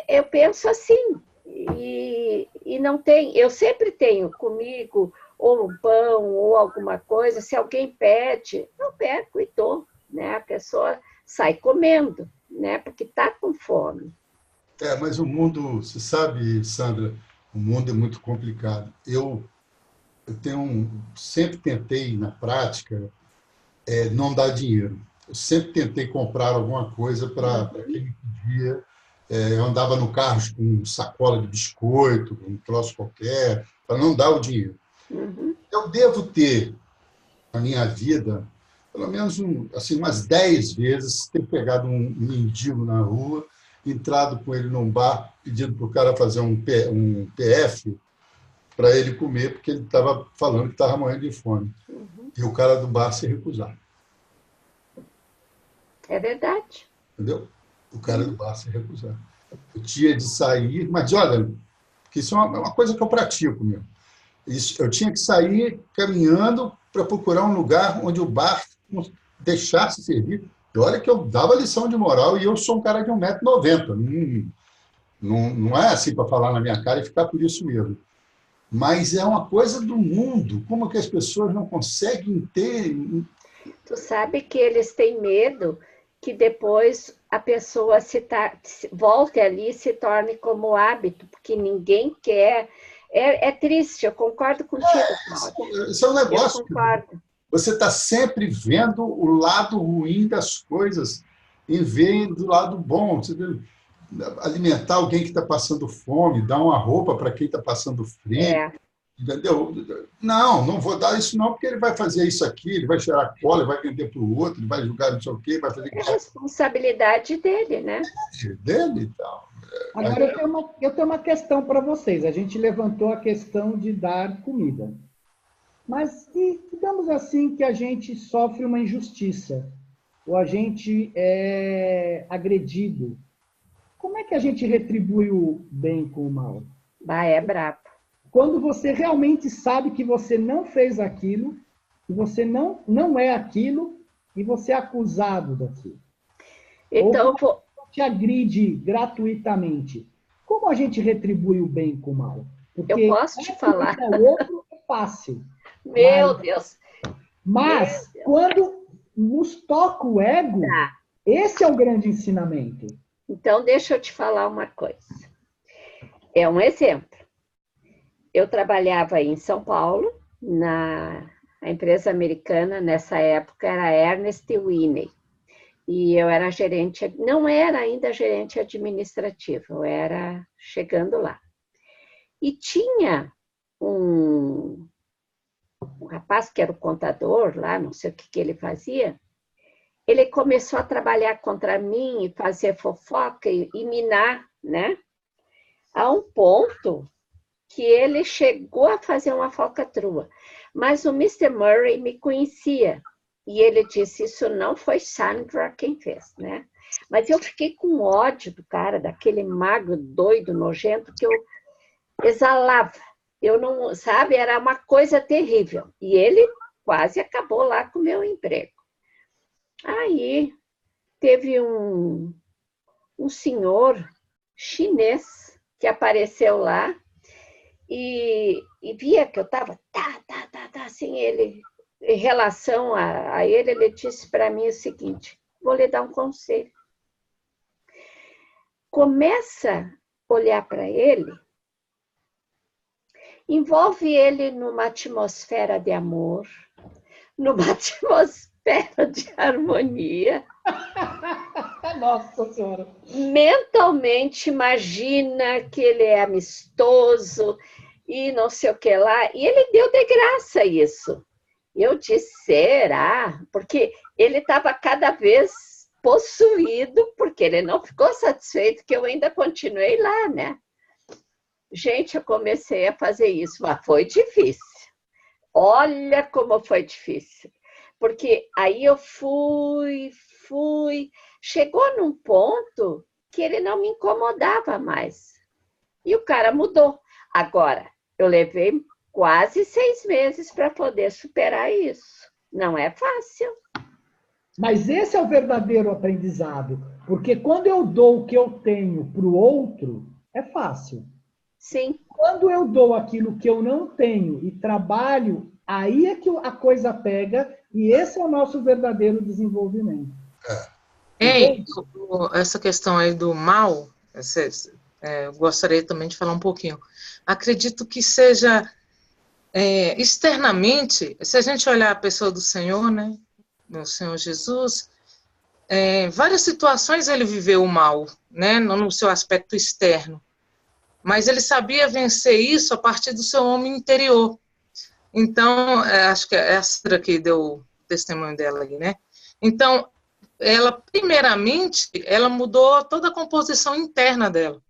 eu penso assim, e não tem, eu sempre tenho comigo ou um pão ou alguma coisa, se alguém pede, eu pego e dou, né? A pessoa sai comendo, né? Porque está com fome. Mas o mundo, você sabe, Sandra, o mundo é muito complicado. Eu sempre tentei, na prática, não dar dinheiro. Eu sempre tentei comprar alguma coisa para quem me pedia. Eu andava no carro com sacola de biscoito, um troço qualquer, para não dar o dinheiro. Eu devo ter, na minha vida, pelo menos umas 10 vezes, ter pegado um mendigo na rua, entrado com ele num bar, pedindo para o cara fazer um PF para ele comer, porque ele estava falando que estava morrendo de fome. E o cara do bar se recusar. É verdade. Entendeu? O cara do bar se recusar. Eu tinha de sair, mas olha, que isso é uma coisa que eu pratico mesmo. Eu tinha que sair caminhando para procurar um lugar onde o bar deixasse servir. E olha que eu dava lição de moral e eu sou um cara de 1,90 m. Não é assim para falar na minha cara e ficar por isso mesmo. Mas é uma coisa do mundo. Como que as pessoas não conseguem ter... Tu sabe que eles têm medo que depois a pessoa volte ali e se torne como hábito, porque ninguém quer... É triste, eu concordo contigo, Cláudia. Isso é um negócio. Eu concordo. Você está sempre vendo o lado ruim das coisas, em vez do lado bom. Você alimentar alguém que está passando fome, dar uma roupa para quem está passando frio. Entendeu? Não vou dar isso não, porque ele vai fazer isso aqui, ele vai cheirar cola, ele vai vender para o outro, ele vai julgar não sei o quê, vai fazer... É responsabilidade dele, né? Dele e tal. Agora, eu tenho uma questão para vocês. A gente levantou a questão de dar comida. Mas digamos assim que a gente sofre uma injustiça, ou a gente é agredido. Como é que a gente retribui o bem com o mal? É brabo. Quando você realmente sabe que você não fez aquilo, que você não é aquilo, e você é acusado daquilo. Então, ou te agride gratuitamente. Como a gente retribui o bem com o mal? Porque eu posso te falar. O outro é fácil. Meu Deus! Mas quando nos toca o ego, esse é o grande ensinamento. Então, deixa eu te falar uma coisa. É um exemplo. Eu trabalhava em São Paulo, na empresa americana, nessa época era Ernest Whinney. E eu era gerente, não era ainda gerente administrativa, eu era chegando lá. E tinha um rapaz que era o contador lá, não sei o que ele fazia, ele começou a trabalhar contra mim e fazer fofoca e minar, né? A um ponto que ele chegou a fazer uma falcatrua. Mas o Mr. Murray me conhecia e ele disse, isso não foi Sandra quem fez, né? Mas eu fiquei com ódio do cara, daquele magro, doido, nojento, que eu exalava. Eu não, sabe, era uma coisa terrível. E ele quase acabou lá com o meu emprego. Aí teve um senhor chinês que apareceu lá e via que eu estava assim, ele, em relação a ele disse para mim o seguinte: vou lhe dar um conselho. Começa a olhar para ele, envolve ele numa atmosfera de amor, numa atmosfera de harmonia. Nossa Senhora! Mentalmente imagina que ele é amistoso e não sei o que lá. E ele deu de graça isso. Eu disse, será? Porque ele estava cada vez possuído, porque ele não ficou satisfeito que eu ainda continuei lá, né? Gente, eu comecei a fazer isso, mas foi difícil. Olha como foi difícil. Porque aí eu fui. Chegou num ponto que ele não me incomodava mais. E o cara mudou. Agora, eu levei quase 6 meses para poder superar isso. Não é fácil. Mas esse é o verdadeiro aprendizado. Porque quando eu dou o que eu tenho para o outro, é fácil. Sim. Quando eu dou aquilo que eu não tenho e trabalho, aí é que a coisa pega, e esse é o nosso verdadeiro desenvolvimento. Essa questão aí do mal, eu gostaria também de falar um pouquinho. Acredito que seja externamente, se a gente olhar a pessoa do Senhor, né, do Senhor Jesus, várias situações ele viveu o mal, né, no seu aspecto externo, mas ele sabia vencer isso a partir do seu homem interior. Então, acho que é a Sandra que deu o testemunho dela aí, né? Então, ela, primeiramente, ela mudou toda a composição interna dela,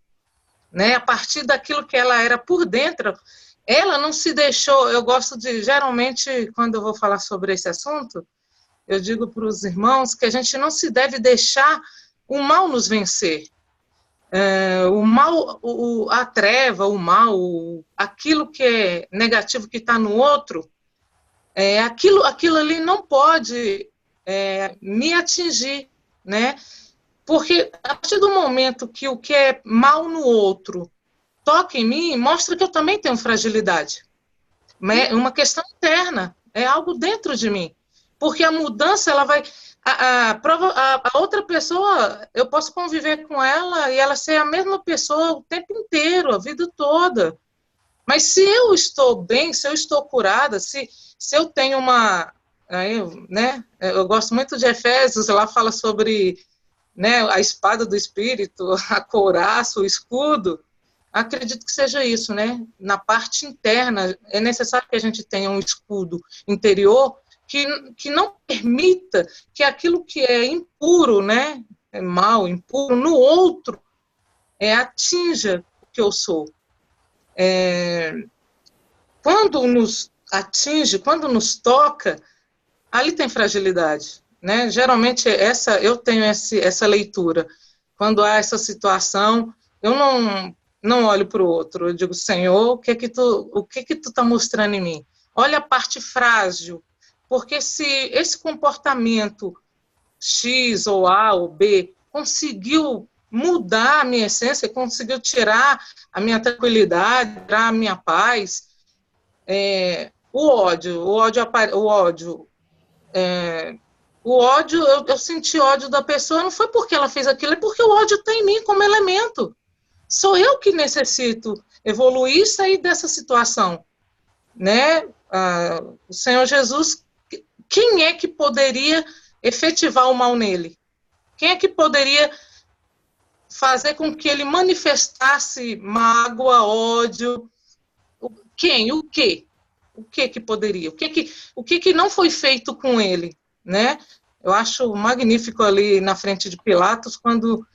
né? A partir daquilo que ela era por dentro, ela não se deixou, eu gosto de, geralmente, quando eu vou falar sobre esse assunto, eu digo para os irmãos que a gente não se deve deixar o mal nos vencer. O mal, a treva, o mal, aquilo que é negativo que está no outro, aquilo ali não pode me atingir, né? Porque a partir do momento que o que é mal no outro toca em mim, mostra que eu também tenho fragilidade. É uma questão interna, é algo dentro de mim. Porque a mudança, ela vai... A outra pessoa, eu posso conviver com ela e ela ser a mesma pessoa o tempo inteiro, a vida toda. Mas se eu estou bem, se eu estou curada, se eu tenho uma... eu gosto muito de Efésios, lá fala sobre, né, a espada do Espírito, a couraça, o escudo. Acredito que seja isso, né? Na parte interna, é necessário que a gente tenha um escudo interior que não permita que aquilo que é impuro, né, é mal, impuro, no outro, atinja o que eu sou. Quando nos atinge, quando nos toca, ali tem fragilidade, né? Geralmente eu tenho essa leitura. Quando há essa situação, eu não olho para o outro, eu digo, Senhor, o que que tu está mostrando em mim? Olha a parte frágil. Porque se esse comportamento X ou A ou B conseguiu mudar a minha essência, conseguiu tirar a minha tranquilidade, tirar a minha paz, o ódio, eu senti ódio da pessoa, não foi porque ela fez aquilo, é porque o ódio está em mim como elemento. Sou eu que necessito evoluir e sair dessa situação, né? O Senhor Jesus, quem é que poderia efetivar o mal nele? Quem é que poderia fazer com que ele manifestasse mágoa, ódio? Quem? O quê? O que poderia? O que não foi feito com ele, né? Eu acho magnífico ali na frente de Pilatos, quando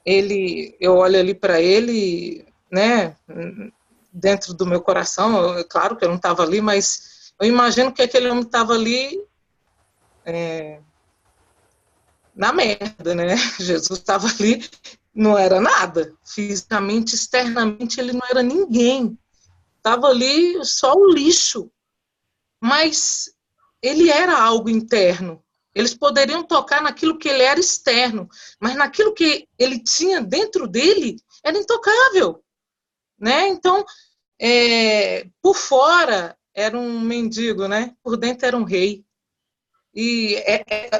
eu olho ali para ele, né? Dentro do meu coração, claro que eu não estava ali, mas eu imagino que aquele homem estava ali na merda, né? Jesus estava ali, não era nada. Fisicamente, externamente, ele não era ninguém. Estava ali só o lixo. Mas ele era algo interno. Eles poderiam tocar naquilo que ele era externo, mas naquilo que ele tinha dentro dele era intocável, né? Então, por fora era um mendigo, né? Por dentro era um rei. E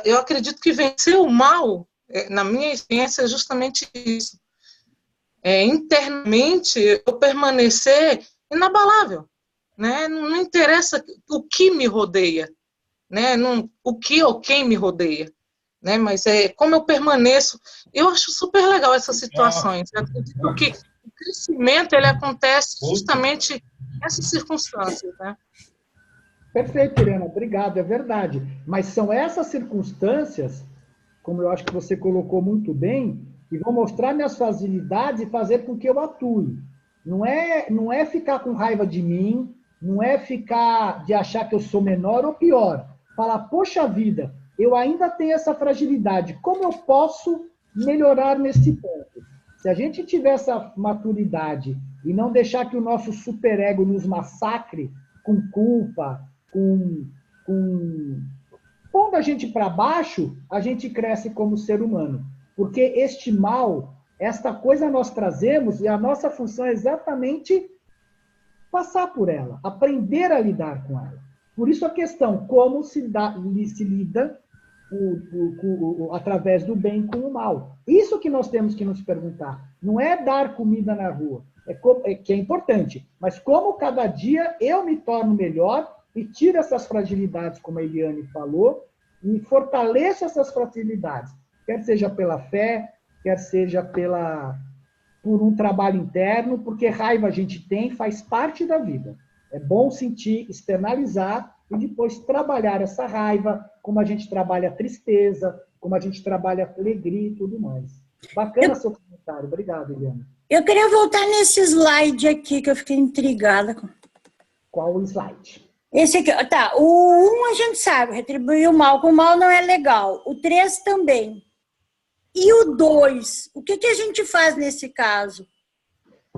eu acredito que vencer o mal, na minha experiência, é justamente isso. Internamente, eu permanecer inabalável, né? Não interessa o que me rodeia, né? O que ou quem me rodeia, né? Mas como eu permaneço. Eu acho super legal essas situações. Eu acredito que o crescimento ele acontece justamente nessas circunstâncias, né? Perfeito, Irena, obrigado, é verdade. Mas são essas circunstâncias, como eu acho que você colocou muito bem, que vão mostrar minhas facilidades e fazer com que eu atue. Não é ficar com raiva de mim, não é ficar de achar que eu sou menor ou pior. Falar, poxa vida, eu ainda tenho essa fragilidade, como eu posso melhorar nesse ponto? Se a gente tiver essa maturidade e não deixar que o nosso superego nos massacre com culpa, pondo a gente para baixo, a gente cresce como ser humano. Porque este mal, esta coisa nós trazemos e a nossa função é exatamente passar por ela, aprender a lidar com ela. Por isso a questão, como se lida através do bem com o mal. Isso que nós temos que nos perguntar. Não é dar comida na rua, que é importante, mas como cada dia eu me torno melhor e tiro essas fragilidades, como a Eliane falou, e fortaleço essas fragilidades, quer seja pela fé, quer seja por um trabalho interno, porque raiva a gente tem, faz parte da vida. É bom sentir, externalizar e depois trabalhar essa raiva, como a gente trabalha a tristeza, como a gente trabalha a alegria e tudo mais. Bacana seu comentário. Obrigado, Eliane. Eu queria voltar nesse slide aqui, que eu fiquei intrigada. Qual o slide? Esse aqui, tá. O 1 a gente sabe, retribuir o mal com o mal não é legal. O 3 também. E o 2? O que a gente faz nesse caso?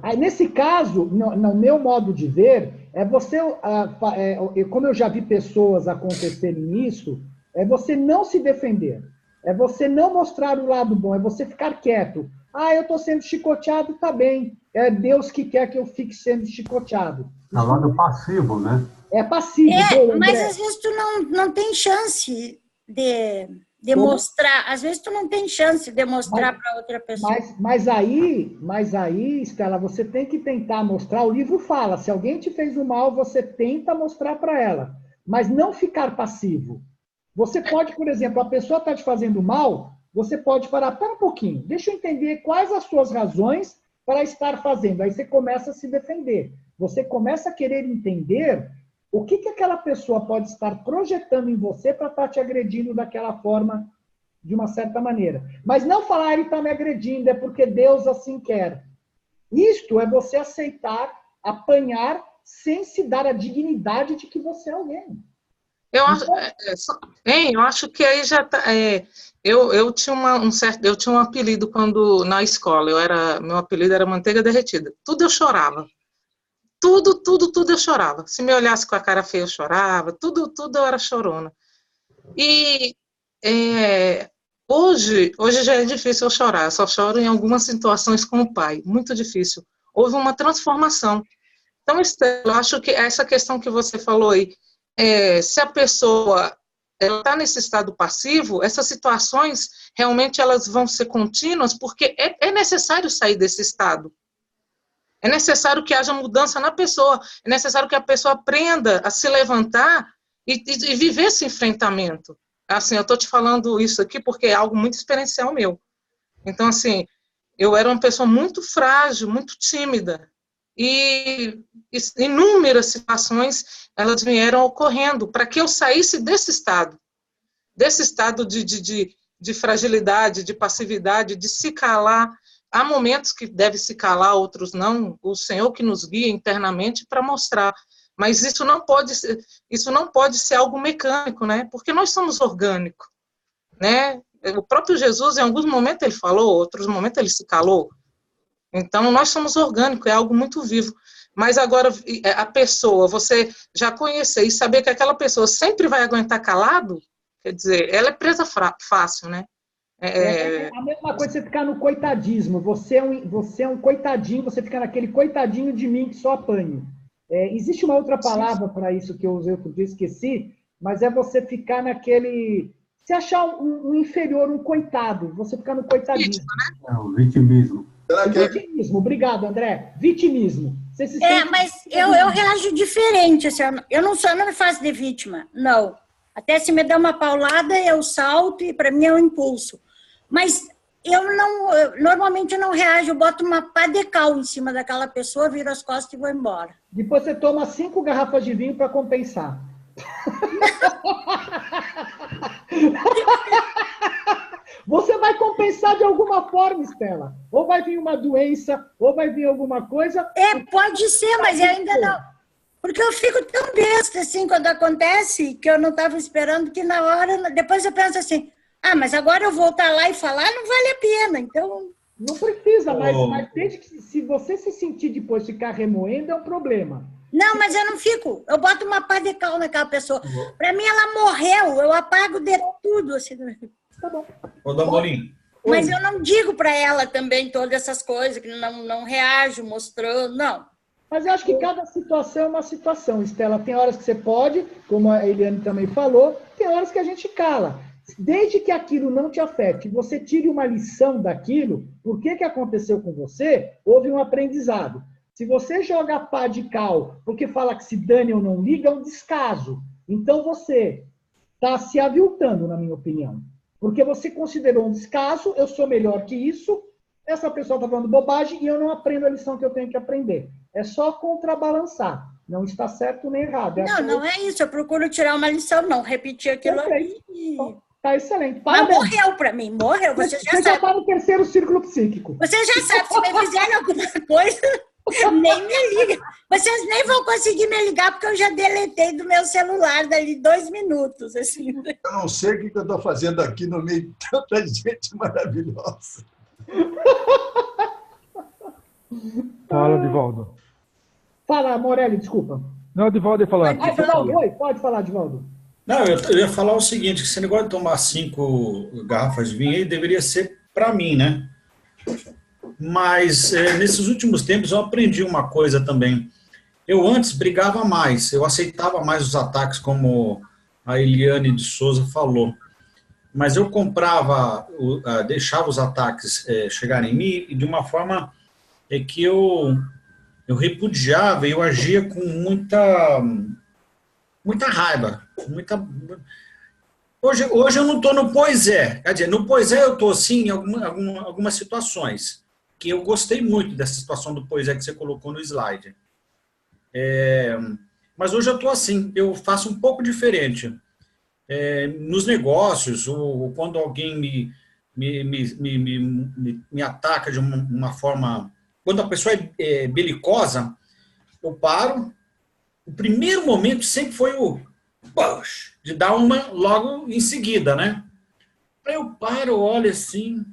Aí, nesse caso, no meu modo de ver, como eu já vi pessoas acontecerem isso, é você não se defender. É você não mostrar o lado bom, é você ficar quieto. Eu estou sendo chicoteado, tá bem. É Deus que quer que eu fique sendo chicoteado. É o lado passivo, né? É passivo. Mas às vezes tu não tem chance de mostrar. Às vezes tu não tem chance de mostrar para outra pessoa. Mas aí, Estela, você tem que tentar mostrar. O livro fala, se alguém te fez o mal, você tenta mostrar para ela. Mas não ficar passivo. Você pode, por exemplo, a pessoa está te fazendo mal, você pode parar, pera um pouquinho, deixa eu entender quais as suas razões para estar fazendo. Aí você começa a se defender. Você começa a querer entender o que aquela pessoa pode estar projetando em você para estar te agredindo daquela forma, de uma certa maneira. Mas não falar, ele está me agredindo, é porque Deus assim quer. Isto é você aceitar, apanhar, sem se dar a dignidade de que você é alguém. Eu acho que aí já tá. Eu tinha eu tinha um apelido na escola. Meu apelido era manteiga derretida. Tudo eu chorava. Tudo eu chorava. Se me olhasse com a cara feia, eu chorava. Tudo eu era chorona. E hoje já é difícil eu chorar. Eu só choro em algumas situações com o pai. Muito difícil. Houve uma transformação. Então, Estela, eu acho que essa questão que você falou aí, se a pessoa está nesse estado passivo, essas situações realmente elas vão ser contínuas, porque é necessário sair desse estado. É necessário que haja mudança na pessoa, é necessário que a pessoa aprenda a se levantar e viver esse enfrentamento. Assim, eu estou te falando isso aqui porque é algo muito experiencial meu. Então, assim, eu era uma pessoa muito frágil, muito tímida, e inúmeras situações elas vieram ocorrendo para que eu saísse desse estado de fragilidade, de passividade, de se calar. Há momentos que deve se calar, outros não. O Senhor que nos guia internamente para mostrar. Mas isso não pode ser algo mecânico, né? Porque nós somos orgânicos, né? O próprio Jesus, em alguns momentos ele falou, outros momentos ele se calou. Então, nós somos orgânicos, é algo muito vivo. Mas agora, a pessoa, você já conhecer e saber que aquela pessoa sempre vai aguentar calado, quer dizer, ela é presa fácil, né? É a mesma coisa você ficar no coitadismo. Você é um coitadinho, você fica naquele coitadinho de mim que só apanho. Existe uma outra palavra para isso que eu usei outro dia, esqueci, mas é você ficar naquele... Se achar um inferior, um coitado, você ficar no coitadismo. O vitimismo. Vitimismo, obrigado, André. Vitimismo. Você se sente... mas eu reajo diferente. Assim, eu não me faço de vítima, não. Até se me der uma paulada, eu salto e para mim é um impulso. Mas normalmente eu não reajo, eu boto uma pá de cal em cima daquela pessoa, viro as costas e vou embora. Depois você toma 5 garrafas de vinho para compensar. Você vai compensar de alguma forma, Estela. Ou vai vir uma doença, ou vai vir alguma coisa. Pode ser, mas eu ainda não. Porque eu fico tão besta assim quando acontece que eu não estava esperando, que na hora. Depois eu penso assim: mas agora eu voltar lá e falar não vale a pena. Então. Não precisa, mas desde que se você se sentir depois ficar remoendo, é um problema. Não, mas eu não fico. Eu boto uma pá de cal naquela pessoa. Para mim, ela morreu. Eu apago de tudo. Assim. Tá bom. Ô, Dambolim. Mas eu não digo para ela também todas essas coisas, que não reajo mostrando, não. Mas eu acho que cada situação é uma situação, Estela. Tem horas que você pode, como a Eliane também falou, tem horas que a gente cala. Desde que aquilo não te afete, você tire uma lição daquilo, por que aconteceu com você, houve um aprendizado. Se você joga pá de cal porque fala que se dane ou não liga, é um descaso. Então você está se aviltando, na minha opinião. Porque você considerou um descaso, eu sou melhor que isso, essa pessoa está falando bobagem e eu não aprendo a lição que eu tenho que aprender. É só contrabalançar. Não está certo nem errado. Não é isso. Eu procuro tirar uma lição, não repetir aquilo ali. Tá excelente. Mas morreu para mim, morreu. Você já sabe. Está no terceiro círculo psíquico. Você já sabe, se me fizerem alguma coisa, nem me liga. Vocês nem vão conseguir me ligar, porque eu já deletei do meu celular dali 2 minutos. Assim. Eu não sei o que eu estou fazendo aqui no meio de tanta gente maravilhosa. Fala, Divaldo. Fala, Morelli, desculpa. Não, Divaldo ia falar. Pode falar, Divaldo. Não, eu ia falar o seguinte, que esse negócio de tomar 5 garrafas de vinho aí deveria ser para mim, né? Mas nesses últimos tempos eu aprendi uma coisa também. Eu antes brigava mais, eu aceitava mais os ataques, como a Eliane de Souza falou. Mas eu deixava os ataques chegarem em mim de uma forma que eu repudiava, eu agia com muita raiva. Hoje eu não estou no pois é. Quer dizer, no pois é eu estou sim em algumas situações, que eu gostei muito dessa situação do pois é que você colocou no slide. Mas hoje eu estou assim, eu faço um pouco diferente. Nos negócios, ou quando alguém me ataca de uma forma... Quando a pessoa é belicosa, eu paro. O primeiro momento sempre foi de dar uma logo em seguida, né? Aí eu paro, olho assim,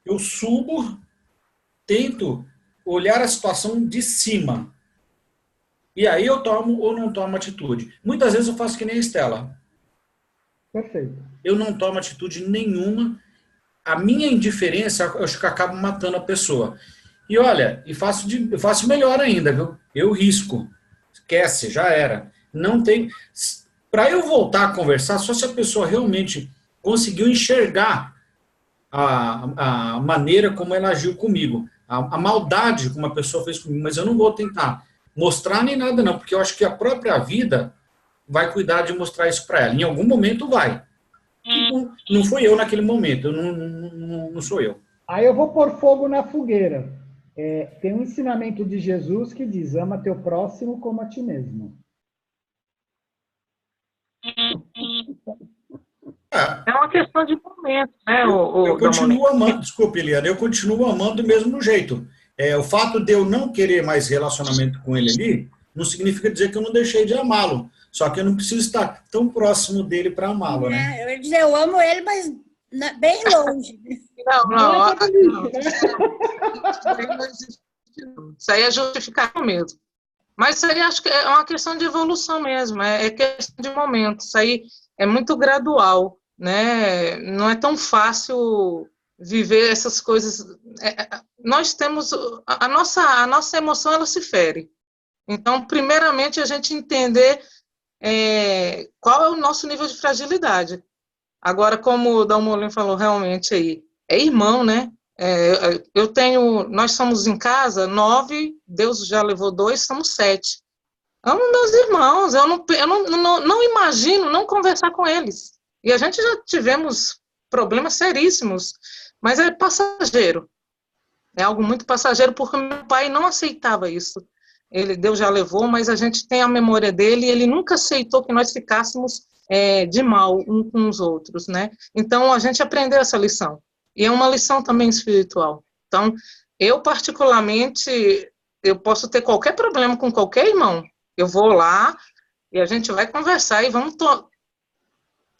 eu subo, tento olhar a situação de cima. E aí eu tomo ou não tomo atitude. Muitas vezes eu faço que nem a Estela. Perfeito. Eu não tomo atitude nenhuma. A minha indiferença, eu acho que acaba matando a pessoa. E olha, eu faço melhor ainda, viu? Eu risco. Esquece, já era. Não tem... Para eu voltar a conversar, só se a pessoa realmente conseguiu enxergar a maneira como ela agiu comigo, a maldade como a pessoa fez comigo, mas eu não vou tentar mostrar nem nada não, porque eu acho que a própria vida vai cuidar de mostrar isso para ela. Em algum momento vai. Não fui eu naquele momento, não sou eu. Aí eu vou pôr fogo na fogueira. Tem um ensinamento de Jesus que diz: ama teu próximo como a ti mesmo. É uma questão de momento, né? Eu continuo amando, desculpe, Eliana, eu continuo amando do mesmo jeito. O fato de eu não querer mais relacionamento com ele ali, não significa dizer que eu não deixei de amá-lo. Só que eu não preciso estar tão próximo dele para amá-lo, né? Eu ia dizer, eu amo ele, mas bem longe. Não existe não. Isso aí é justificável mesmo. Mas isso aí acho que é uma questão de evolução mesmo, é questão de momento. Isso aí é muito gradual, né? Não é tão fácil viver essas coisas. Nós temos a nossa emoção, ela se fere. Então, primeiramente, a gente entender qual é o nosso nível de fragilidade. Agora, como o Dalmolin falou realmente aí, é irmão, né? Nós somos em casa 9, Deus já levou 2, somos 7. Amo meus irmãos, eu não imagino não conversar com eles. E a gente já tivemos problemas seríssimos, mas é passageiro. É algo muito passageiro, porque meu pai não aceitava isso. Deus já levou, mas a gente tem a memória dele, e ele nunca aceitou que nós ficássemos de mal uns com os outros, né? Então, a gente aprendeu essa lição. E é uma lição também espiritual. Então, eu particularmente, eu posso ter qualquer problema com qualquer irmão. Eu vou lá e a gente vai conversar e vamos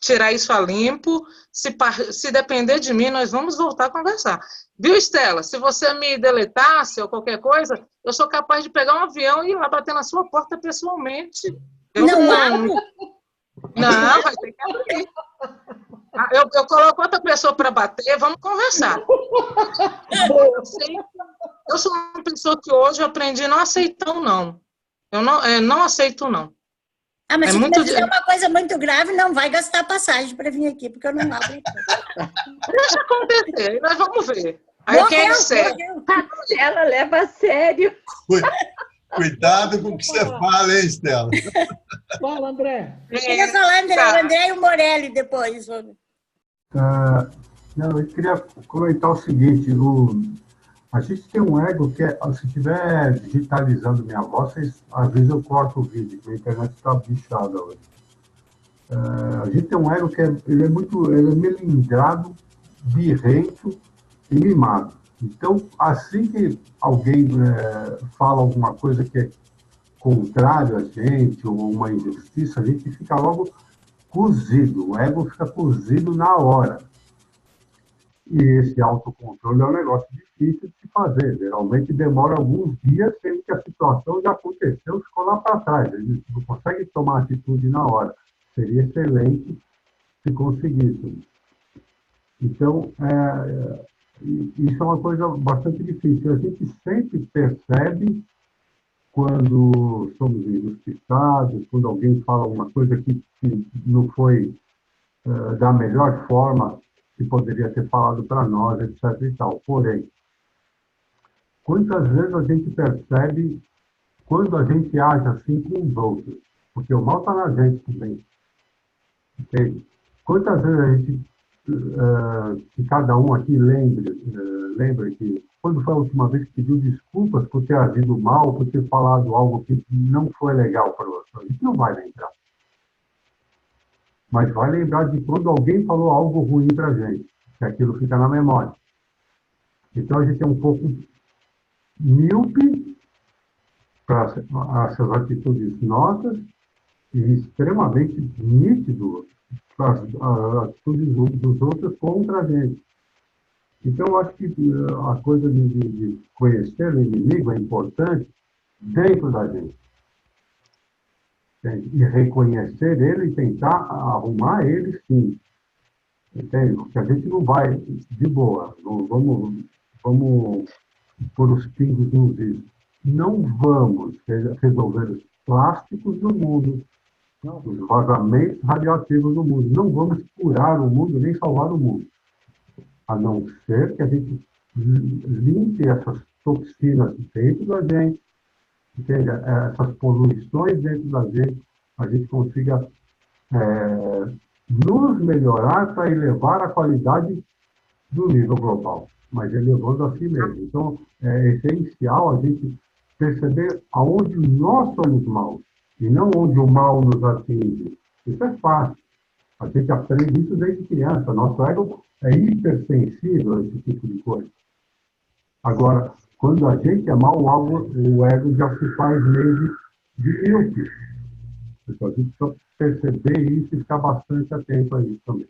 tirar isso a limpo. Se depender de mim, nós vamos voltar a conversar. Viu, Estela? Se você me deletasse ou qualquer coisa, eu sou capaz de pegar um avião e ir lá bater na sua porta pessoalmente. Não, vai ter que abrir. Eu coloco outra pessoa para bater, vamos conversar. Eu sou uma pessoa que hoje eu aprendi a não aceitar o não. Eu não aceito o não. Mas se você fizer uma coisa muito grave, não vai gastar passagem para vir aqui, porque eu não abro. Deixa acontecer, nós vamos ver. Aí quem é sério? Ela leva a sério. Cuidado com o que você fala, hein, Estela? Fala, André. Queria falar, André e o Morelli depois. Não, eu queria comentar o seguinte, a gente tem um ego que, se estiver digitalizando minha voz, às vezes eu corto o vídeo, porque a internet está bichada hoje. A gente tem um ego que ele é melindrado, birrento e mimado. Então, assim que alguém fala alguma coisa que é contrário a gente, ou uma injustiça, a gente fica logo cozido, o ego fica cozido na hora. E esse autocontrole é um negócio difícil de se fazer. Geralmente demora alguns dias, sendo que a situação já aconteceu, ficou lá para trás. Ele não consegue tomar atitude na hora. Seria excelente se conseguisse. Então, isso é uma coisa bastante difícil. A gente sempre percebe quando somos injustiçados, quando alguém fala uma coisa que não foi da melhor forma que poderia ter falado para nós, etc. e tal. Porém, quantas vezes a gente percebe quando a gente age assim com os outros? Porque o mal está na gente também. Entende? Quantas vezes a gente, que cada um aqui lembre que quando foi a última vez que pediu desculpas por ter agido mal, por ter falado algo que não foi legal para o outro? A gente não vai lembrar. Mas vai lembrar de quando alguém falou algo ruim para a gente, que aquilo fica na memória. Então, a gente é um pouco míope para essas atitudes nossas e extremamente nítido para as atitudes dos outros contra a gente. Então, eu acho que a coisa de conhecer o inimigo é importante dentro da gente. E reconhecer ele e tentar arrumar ele, sim. Entende? Porque a gente não vai de boa. Não vamos pôr os pingos nos is. Não vamos resolver os plásticos do mundo, os vazamentos radioativos do mundo. Não vamos curar o mundo, nem salvar o mundo. A não ser que a gente limpe essas toxinas dentro da gente, entende? Essas poluições dentro da gente, a gente consiga nos melhorar para elevar a qualidade do nível global, mas elevando a si mesmo. Então, é essencial a gente perceber aonde nós somos maus, e não onde o mal nos atinge. Isso é fácil. A gente aprende isso desde criança. Nosso ego é hipersensível a esse tipo de coisa. Agora, quando a gente é mau, o ego já se faz meio de míope. A gente precisa perceber isso e ficar bastante atento a isso também.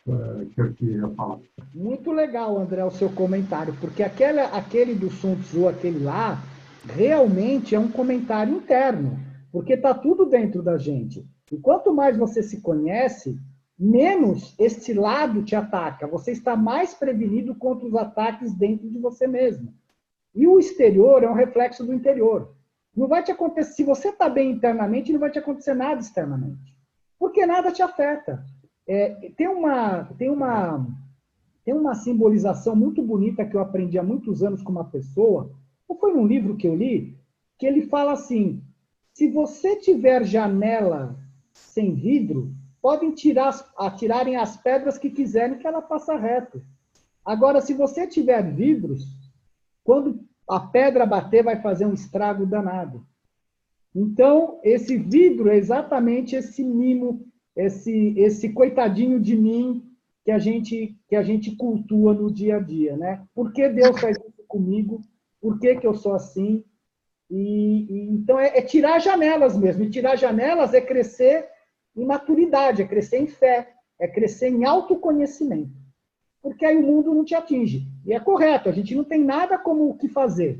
que eu queria falar. Muito legal, André, o seu comentário, porque aquele do Sun Tzu, aquele lá, realmente é um comentário interno, porque está tudo dentro da gente. E quanto mais você se conhece, menos este lado te ataca. Você está mais prevenido contra os ataques dentro de você mesmo. E o exterior é um reflexo do interior. Não vai te acontecer, se você está bem internamente, não vai te acontecer nada externamente. Porque nada te afeta. Tem uma simbolização muito bonita que eu aprendi há muitos anos com uma pessoa, ou foi num livro que eu li, que ele fala assim, se você tiver janela sem vidro, podem atirarem as pedras que quiserem que ela passa reto. Agora, se você tiver vidros, quando a pedra bater, vai fazer um estrago danado. Então, esse vidro é exatamente esse mimo, esse coitadinho de mim que a gente cultua no dia a dia, né? Por que Deus faz isso comigo? Por que eu sou assim? Então, é tirar janelas mesmo. E tirar janelas é crescer em maturidade, é crescer em fé, é crescer em autoconhecimento. Porque aí o mundo não te atinge. E é correto, a gente não tem nada como o que fazer.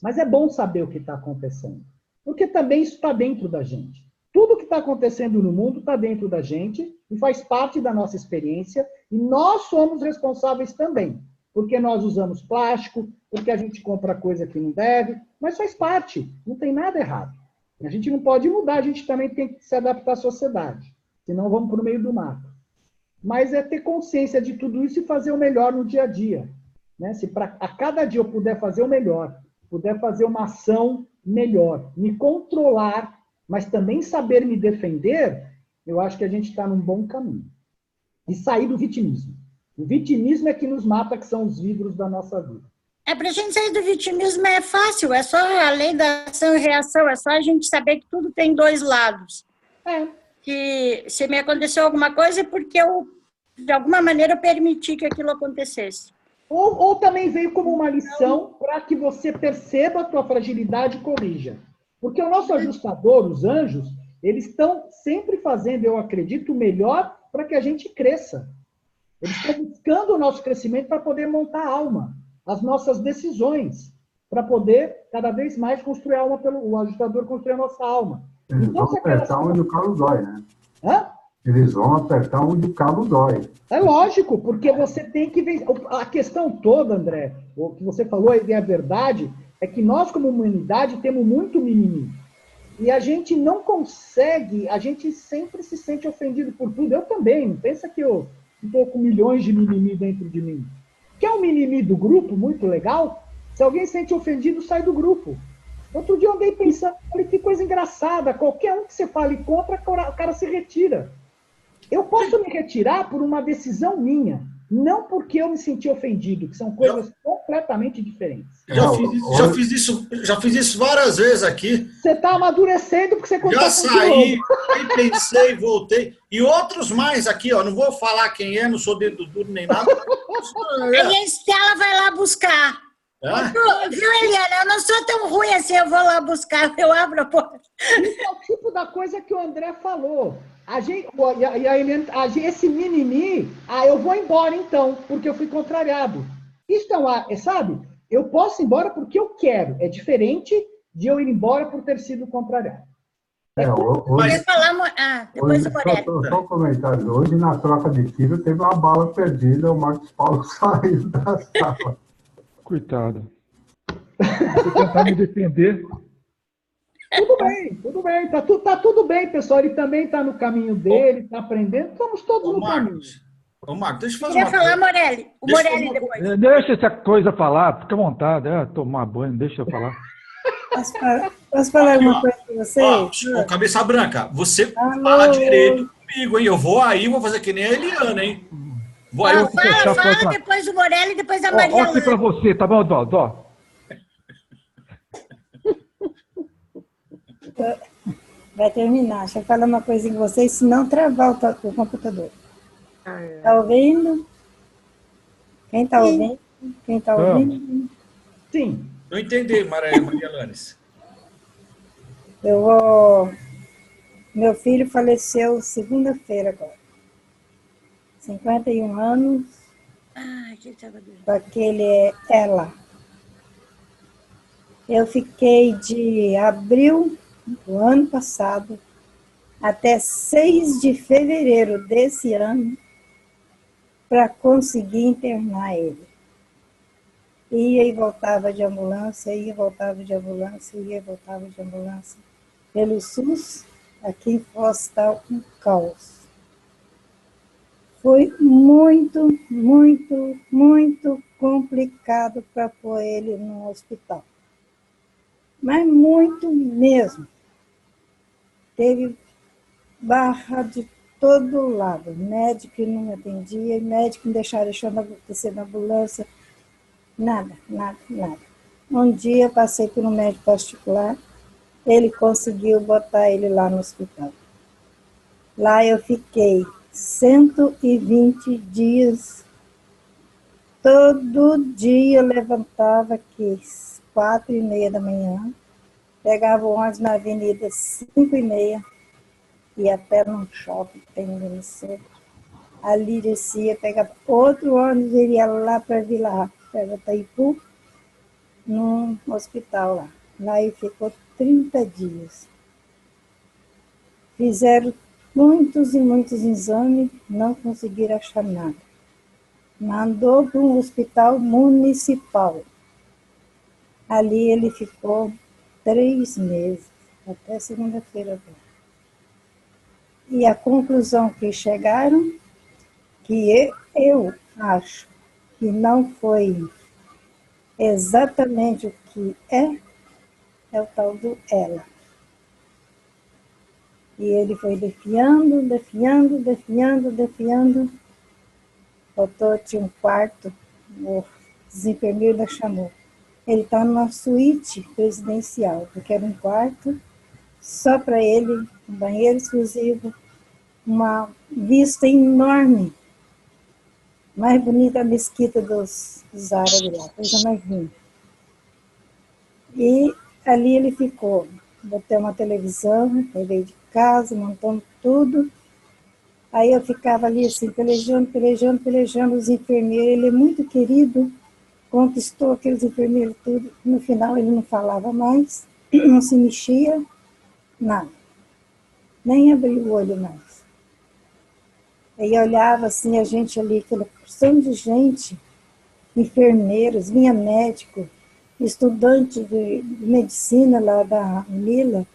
Mas é bom saber o que está acontecendo. Porque também isso está dentro da gente. Tudo que está acontecendo no mundo está dentro da gente e faz parte da nossa experiência. E nós somos responsáveis também. Porque nós usamos plástico, porque a gente compra coisa que não deve, mas faz parte, não tem nada errado. A gente não pode mudar, a gente também tem que se adaptar à sociedade. Senão vamos para o meio do mato. Mas é ter consciência de tudo isso e fazer o melhor no dia a dia. Né? Se a cada dia eu puder fazer o melhor, puder fazer uma ação melhor, me controlar, mas também saber me defender, eu acho que a gente está num bom caminho. E sair do vitimismo. O vitimismo é que nos mata, que são os vidros da nossa vida. Para a gente sair do vitimismo é fácil, é só a lei da ação e reação, é só a gente saber que tudo tem dois lados. Que se me aconteceu alguma coisa é porque eu, de alguma maneira, permiti que aquilo acontecesse. Ou também veio como uma lição para que você perceba a tua fragilidade e corrija. Porque o nosso ajustador, os anjos, eles estão sempre fazendo, eu acredito, o melhor para que a gente cresça. Eles estão buscando o nosso crescimento para poder montar a alma, as nossas decisões, para poder cada vez mais construir a alma, o ajustador construir a nossa alma. Eles vão apertar onde o calo dói, né? Hã? Eles vão apertar onde o calo dói. É lógico, porque você tem que ver. A questão toda, André, o que você falou é a verdade, é que nós, como humanidade, temos muito mimimi. E a gente não consegue, a gente sempre se sente ofendido por tudo. Eu também, não pensa que eu estou com milhões de mimimi dentro de mim. Quer um mimimi do grupo, muito legal? Se alguém se sente ofendido, sai do grupo. Outro dia eu andei pensando, falei, que coisa engraçada, qualquer um que você fale contra, o cara se retira. Eu posso me retirar por uma decisão minha, não porque eu me senti ofendido, que são coisas completamente diferentes. Já fiz isso várias vezes aqui. Você está amadurecendo porque você já saí, pensei, voltei. E outros mais aqui, ó. Não vou falar quem é, não sou dedo duro nem nada. Aí a Estela vai lá buscar. Viu, Eliana? Eu não sou tão ruim assim, eu vou lá buscar, eu abro a porta. Isso é o tipo da coisa que o André falou. A gente, e a Eliana, esse mimimi, eu vou embora então, porque eu fui contrariado. Isso sabe? Eu posso ir embora porque eu quero. É diferente de eu ir embora por ter sido contrariado. Hoje falamos. Depois do Morelli. Só um comentário. Hoje, na troca de tiro, teve uma bala perdida, o Marcos Paulo saiu da sala. Coitado. Vou tentar me defender. Tudo bem. Tá tudo bem, pessoal. Ele também está no caminho dele, está aprendendo. Estamos todos no caminho. Ô, Marcos, deixa eu fazer uma falar, Morelli. O Morelli depois. Deixa essa coisa falar, fica à vontade. Tomar banho, deixa eu falar. Posso falar uma coisa para vocês? Cabeça branca, você fala direito comigo, hein? Eu vou fazer que nem a Eliana, hein? Fala, depois o Morelli e depois a Maria. Olha para você, tá bom, Dó? Vai terminar. Deixa eu falar uma coisa com vocês, se não travar o computador. Tá ouvindo? Quem está ouvindo? Quem está ouvindo? Sim. Não entendi, Maria Lanes. Meu filho faleceu segunda-feira agora. 51 anos, que estava doente. com aquele ela. Eu fiquei de abril do ano passado até 6 de fevereiro desse ano para conseguir internar ele. Ia e voltava de ambulância, ia e voltava de ambulância, ia e voltava de ambulância. Pelo SUS, aqui em Foz está um caos. Foi muito, muito, muito complicado para pôr ele no hospital. Mas muito mesmo. Teve barra de todo lado. Médico não me atendia, médico não deixava descer na ambulância. Nada, nada, nada. Um dia passei por um médico particular, ele conseguiu botar ele lá no hospital. Lá eu fiquei 120 dias. Todo dia eu levantava aqui 4h30 da manhã, pegava o ônibus na avenida 5h30, ia até num shopping que tem no centro. Ali descia, pegava outro ônibus e iria lá para Vila Itaipu, num hospital lá. Lá ele ficou 30 dias. Fizeram muitos e muitos exames, não conseguiram achar nada. Mandou para um hospital municipal. Ali ele ficou 3 meses, até segunda-feira. E a conclusão que chegaram, que eu acho que não foi exatamente o que é o tal do ela. E ele foi defiando. O doutor tinha um quarto, os enfermeiros ainda chamou. Ele está numa suíte presidencial, porque era um quarto só para ele, um banheiro exclusivo, uma vista enorme, mais bonita a mesquita dos árabes lá, coisa mais linda. E ali ele ficou. Botei uma televisão, levei de casa, montando tudo. Aí eu ficava ali assim, pelejando os enfermeiros. Ele é muito querido, conquistou aqueles enfermeiros tudo. No final ele não falava mais, não se mexia, nada. Nem abria o olho mais. Aí eu olhava assim, a gente ali, aquela porção de gente, enfermeiros, vinha médico, estudante de medicina lá da Mila,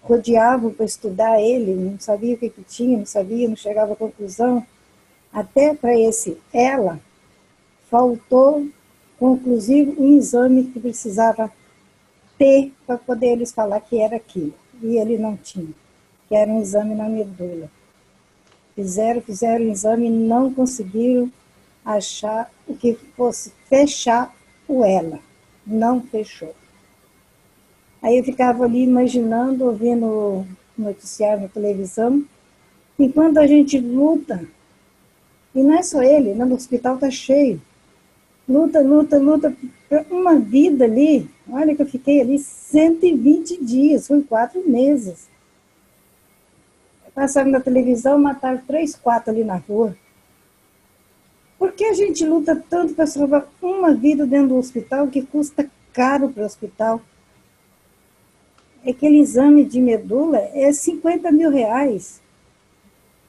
rodeavam para estudar ele, não sabia o que tinha, não chegava à conclusão. Até para ela, faltou, conclusive, um exame que precisava ter para poder eles falar que era aquilo. E ele não tinha, que era um exame na medula. Fizeram o exame e não conseguiram achar o que fosse fechar o ela. Não fechou. Aí eu ficava ali imaginando, ouvindo o noticiário na televisão, enquanto a gente luta, e não é só ele, no hospital está cheio, luta, uma vida ali. Olha que eu fiquei ali 120 dias, foi 4 meses. Passaram na televisão, mataram 3, 4 ali na rua. Por que a gente luta tanto para salvar uma vida dentro do hospital que custa caro para o hospital? Aquele exame de medula é 50 mil reais.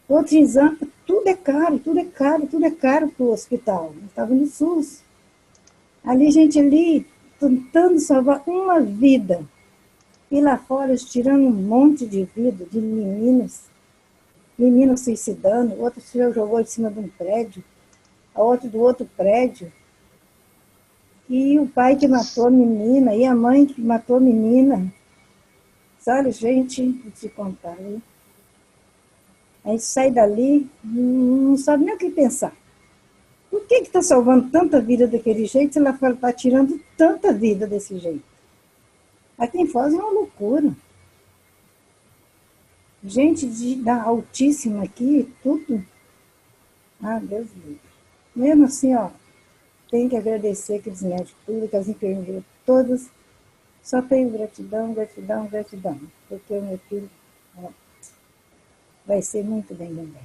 Outro exame, tudo é caro para o hospital. Eu estava no SUS. Ali, gente ali, tentando salvar uma vida. E lá fora, eles tirando um monte de vida de meninos suicidando, outro se jogou em cima de um prédio, a outro do outro prédio. E o pai que matou a menina, e a mãe que matou a menina. Sabe, gente, vou te contar, hein? A gente sai dali, não sabe nem o que pensar. Por que está salvando tanta vida daquele jeito se lá fora está tirando tanta vida desse jeito? Aqui em Foz é uma loucura. Gente da altíssima aqui, tudo. Ah, Deus me livre. Mesmo assim, ó, tem que agradecer aqueles médicos, tudo, aquelas enfermeiras, todas. Só tenho gratidão, porque o meu filho vai ser muito bem lembrado.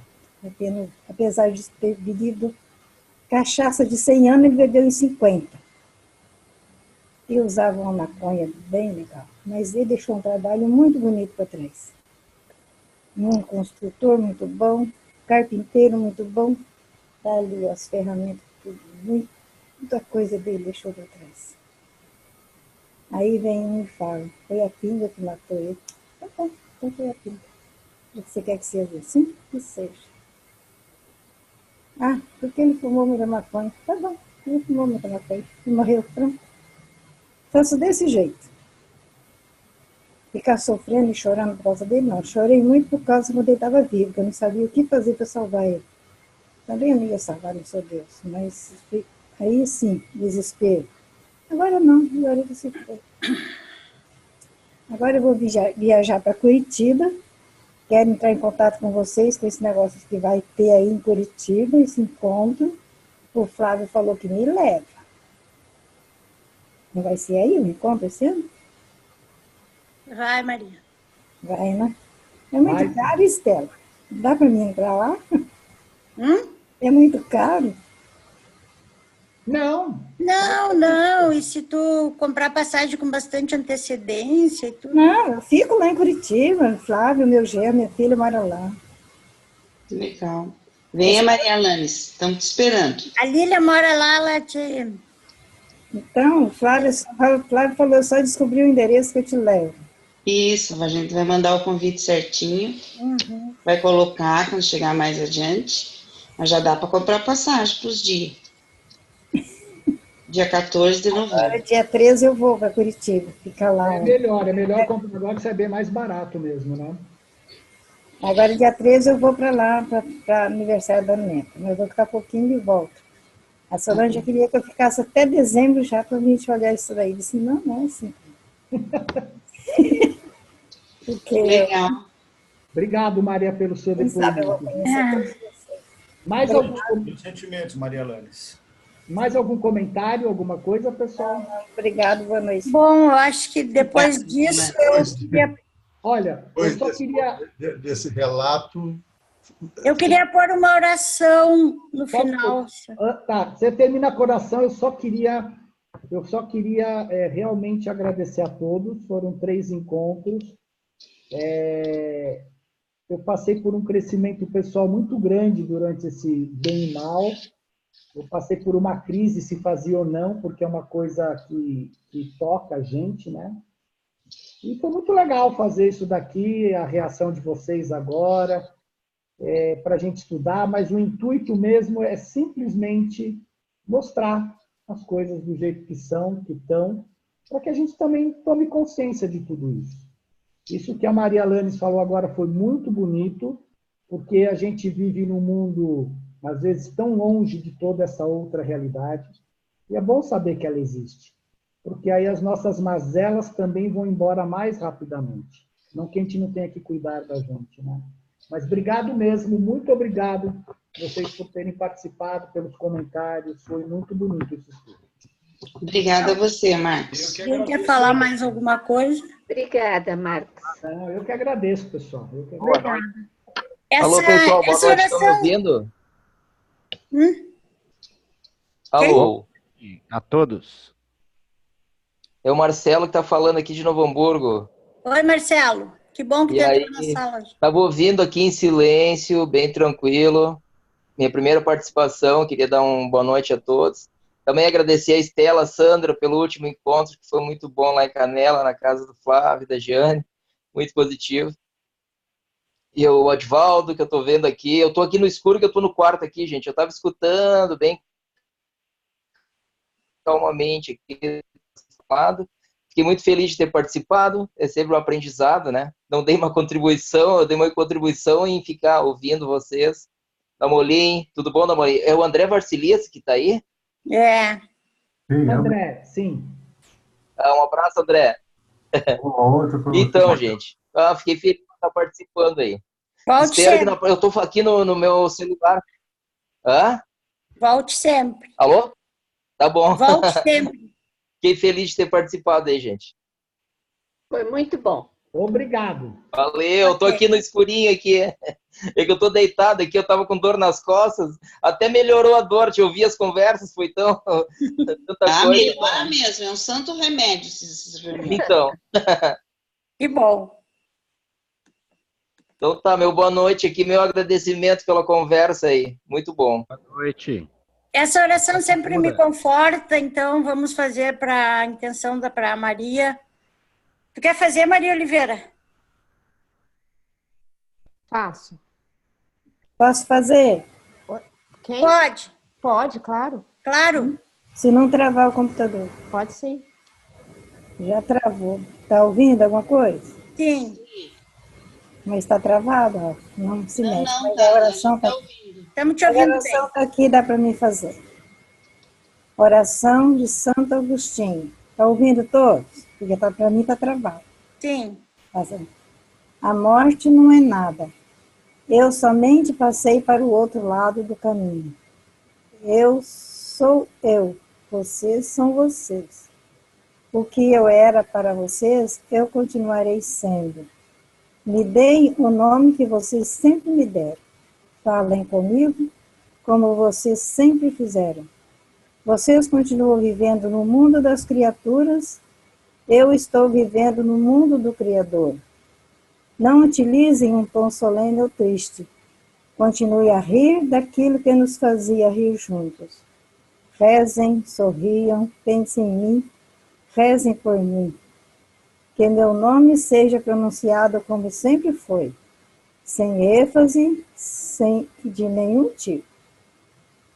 Apesar de ter bebido cachaça de 100 anos, ele bebeu em 50. E usava uma maconha bem legal. Mas ele deixou um trabalho muito bonito para trás. Um construtor muito bom, carpinteiro muito bom, tá ali as ferramentas, tudo, muita coisa dele deixou para trás. Aí vem um e fala, foi a pinga que matou ele. Tá bom, então foi a pinga. Você quer que seja assim? Que seja. Ah, porque ele fumou muita maconha. Tá bom, ele fumou muita maconha e morreu, pronto. Faço desse jeito. Ficar sofrendo e chorando por causa dele, não. Chorei muito por causa quando ele estava vivo, porque eu não sabia o que fazer para salvar ele. Também eu não ia salvar, não sou Deus. Mas aí sim, desespero. Agora não, agora você foi. Agora eu vou viajar para Curitiba. Quero entrar em contato com vocês, com esse negócio que vai ter aí em Curitiba, esse encontro. O Flávio falou que me leva. Não vai ser aí o encontro esse ano? Vai, Maria. Vai, né? É muito caro, Estela. Dá para mim entrar lá? É muito caro? Não. Não. E se tu comprar passagem com bastante antecedência e tudo? Não, eu fico lá em Curitiba. Flávio, meu genro, minha filha mora lá. Legal. Venha, Maria Alanis. Estamos te esperando. A Lília mora lá, ela te... Então, o Flávio falou, eu só descobri o endereço que eu te levo. Isso, a gente vai mandar o convite certinho. Vai colocar quando chegar mais adiante. Mas já dá para comprar passagem para os dias. Dia 14 de novembro. Agora, dia 13 eu vou para Curitiba, ficar lá. É melhor comprar agora que é bem mais barato mesmo, né? Agora, dia 13 eu vou para lá, para aniversário da neta. Mas eu vou ficar pouquinho e volto. A Solange já queria que eu ficasse até dezembro já para a gente olhar isso daí. Eu disse, não é assim. Porque legal. Obrigado, Maria, pelo seu depoimento. Mais algum sentimentos, Maria Alanis. Mais algum comentário, alguma coisa, pessoal? Obrigado, boa noite. Bom, eu acho que depois disso eu queria... Olha, eu só queria... Desse relato... Eu queria pôr uma oração no final. Tá, você termina a oração, eu só queria realmente agradecer a todos, foram 3 encontros. Eu passei por um crescimento pessoal muito grande durante esse bem e mal. Eu passei por uma crise, se fazia ou não, porque é uma coisa que toca a gente, né? E foi muito legal fazer isso daqui, a reação de vocês agora, para a gente estudar, mas o intuito mesmo é simplesmente mostrar as coisas do jeito que são, que estão, para que a gente também tome consciência de tudo isso. Isso que a Maria Alanis falou agora foi muito bonito, porque a gente vive num mundo, às vezes, tão longe de toda essa outra realidade, e é bom saber que ela existe, porque aí as nossas mazelas também vão embora mais rapidamente. Não que a gente não tenha que cuidar da gente, né? Mas obrigado mesmo, muito obrigado vocês por terem participado, pelos comentários, foi muito bonito esse estudo. Obrigada a você, Marcos. Quem quer falar mais alguma coisa? Obrigada, Marcos. Não, eu que agradeço, pessoal. Obrigada. Alô, pessoal, boa noite, estão me ouvindo? Alô? A todos. É o Marcelo que está falando aqui de Novo Hamburgo. Oi, Marcelo. Que bom que você entrou na sala. Estava ouvindo aqui em silêncio, bem tranquilo. Minha primeira participação, queria dar uma boa noite a todos. Também agradecer a Estela, a Sandra, pelo último encontro, que foi muito bom lá em Canela, na casa do Flávio, da Giane. Muito positivo. E o Advaldo, que eu estou vendo aqui. Eu estou aqui no escuro, que eu estou no quarto aqui, gente. Eu estava escutando bem calmamente aqui. Fiquei muito feliz de ter participado. É sempre um aprendizado, né? Não dei uma contribuição, eu dei uma contribuição em ficar ouvindo vocês. Namolim, tudo bom, Namolim? É o André Varcilias que está aí? É. Sim, André, sim. Um abraço, André. Então, gente, fiquei feliz de estar participando aí. Volte Espero sempre. que eu estou aqui no meu celular. Volte sempre. Alô? Tá bom. Volte sempre. Fiquei feliz de ter participado aí, gente. Foi muito bom. Obrigado. Valeu, tô aqui no escurinho aqui. É que eu tô deitado aqui, eu tava com dor nas costas, até melhorou a dor, te ouvi as conversas, foi tanta coisa. Melhora mesmo, é um santo remédio esses remédios. Então. Que bom. Então tá, meu boa noite aqui, meu agradecimento pela conversa aí, muito bom. Boa noite. Essa oração sempre me conforta, então vamos fazer para a intenção para a Maria. Tu quer fazer, Maria Oliveira? Faço. Posso fazer? Quem? Pode. Pode, claro. Claro. Se não travar o computador. Pode sim. Já travou. Tá ouvindo alguma coisa? Sim. Mas está travado, ó. Não se mexe. Não, Mas tá, a oração a gente tá tá ouvindo. Estamos te A ouvindo oração bem. está aqui, dá para mim fazer. Oração de Santo Agostinho. Está ouvindo todos? Porque para mim está travado. Sim. Fazendo. A morte não é nada. Eu somente passei para o outro lado do caminho. Eu sou eu. Vocês são vocês. O que eu era para vocês, eu continuarei sendo. Me deem o nome que vocês sempre me deram. Falem comigo como vocês sempre fizeram. Vocês continuam vivendo no mundo das criaturas, eu estou vivendo no mundo do Criador. Não utilizem um tom solene ou triste. Continue a rir daquilo que nos fazia rir juntos. Rezem, sorriam, pensem em mim, rezem por mim. Que meu nome seja pronunciado como sempre foi, sem ênfase, sem de nenhum tipo,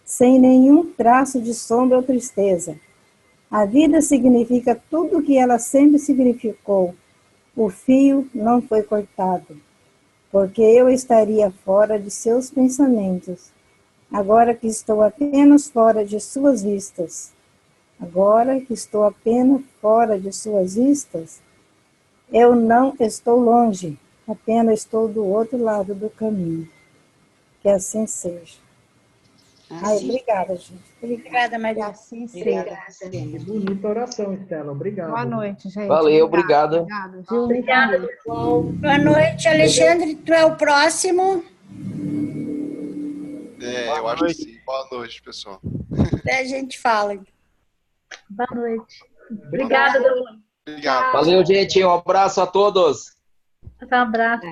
sem nenhum traço de sombra ou tristeza. A vida significa tudo o que ela sempre significou. O fio não foi cortado, porque eu estaria fora de seus pensamentos, agora que estou apenas fora de suas vistas. Agora que estou apenas fora de suas vistas, eu não estou longe, apenas estou do outro lado do caminho. Que assim seja. Ai, obrigada, gente. Obrigada, Maria. Assim Obrigada. Que bonita oração, Estela. Obrigado. Boa noite, gente. Valeu, obrigado. Obrigado, viu? Obrigada, pessoal. Boa noite, Alexandre. Tu é o próximo. Eu acho que sim. Boa noite, pessoal. Daí a gente fala. Boa noite. Obrigada, Obrigado. Valeu, gente, um abraço a todos. Um abraço.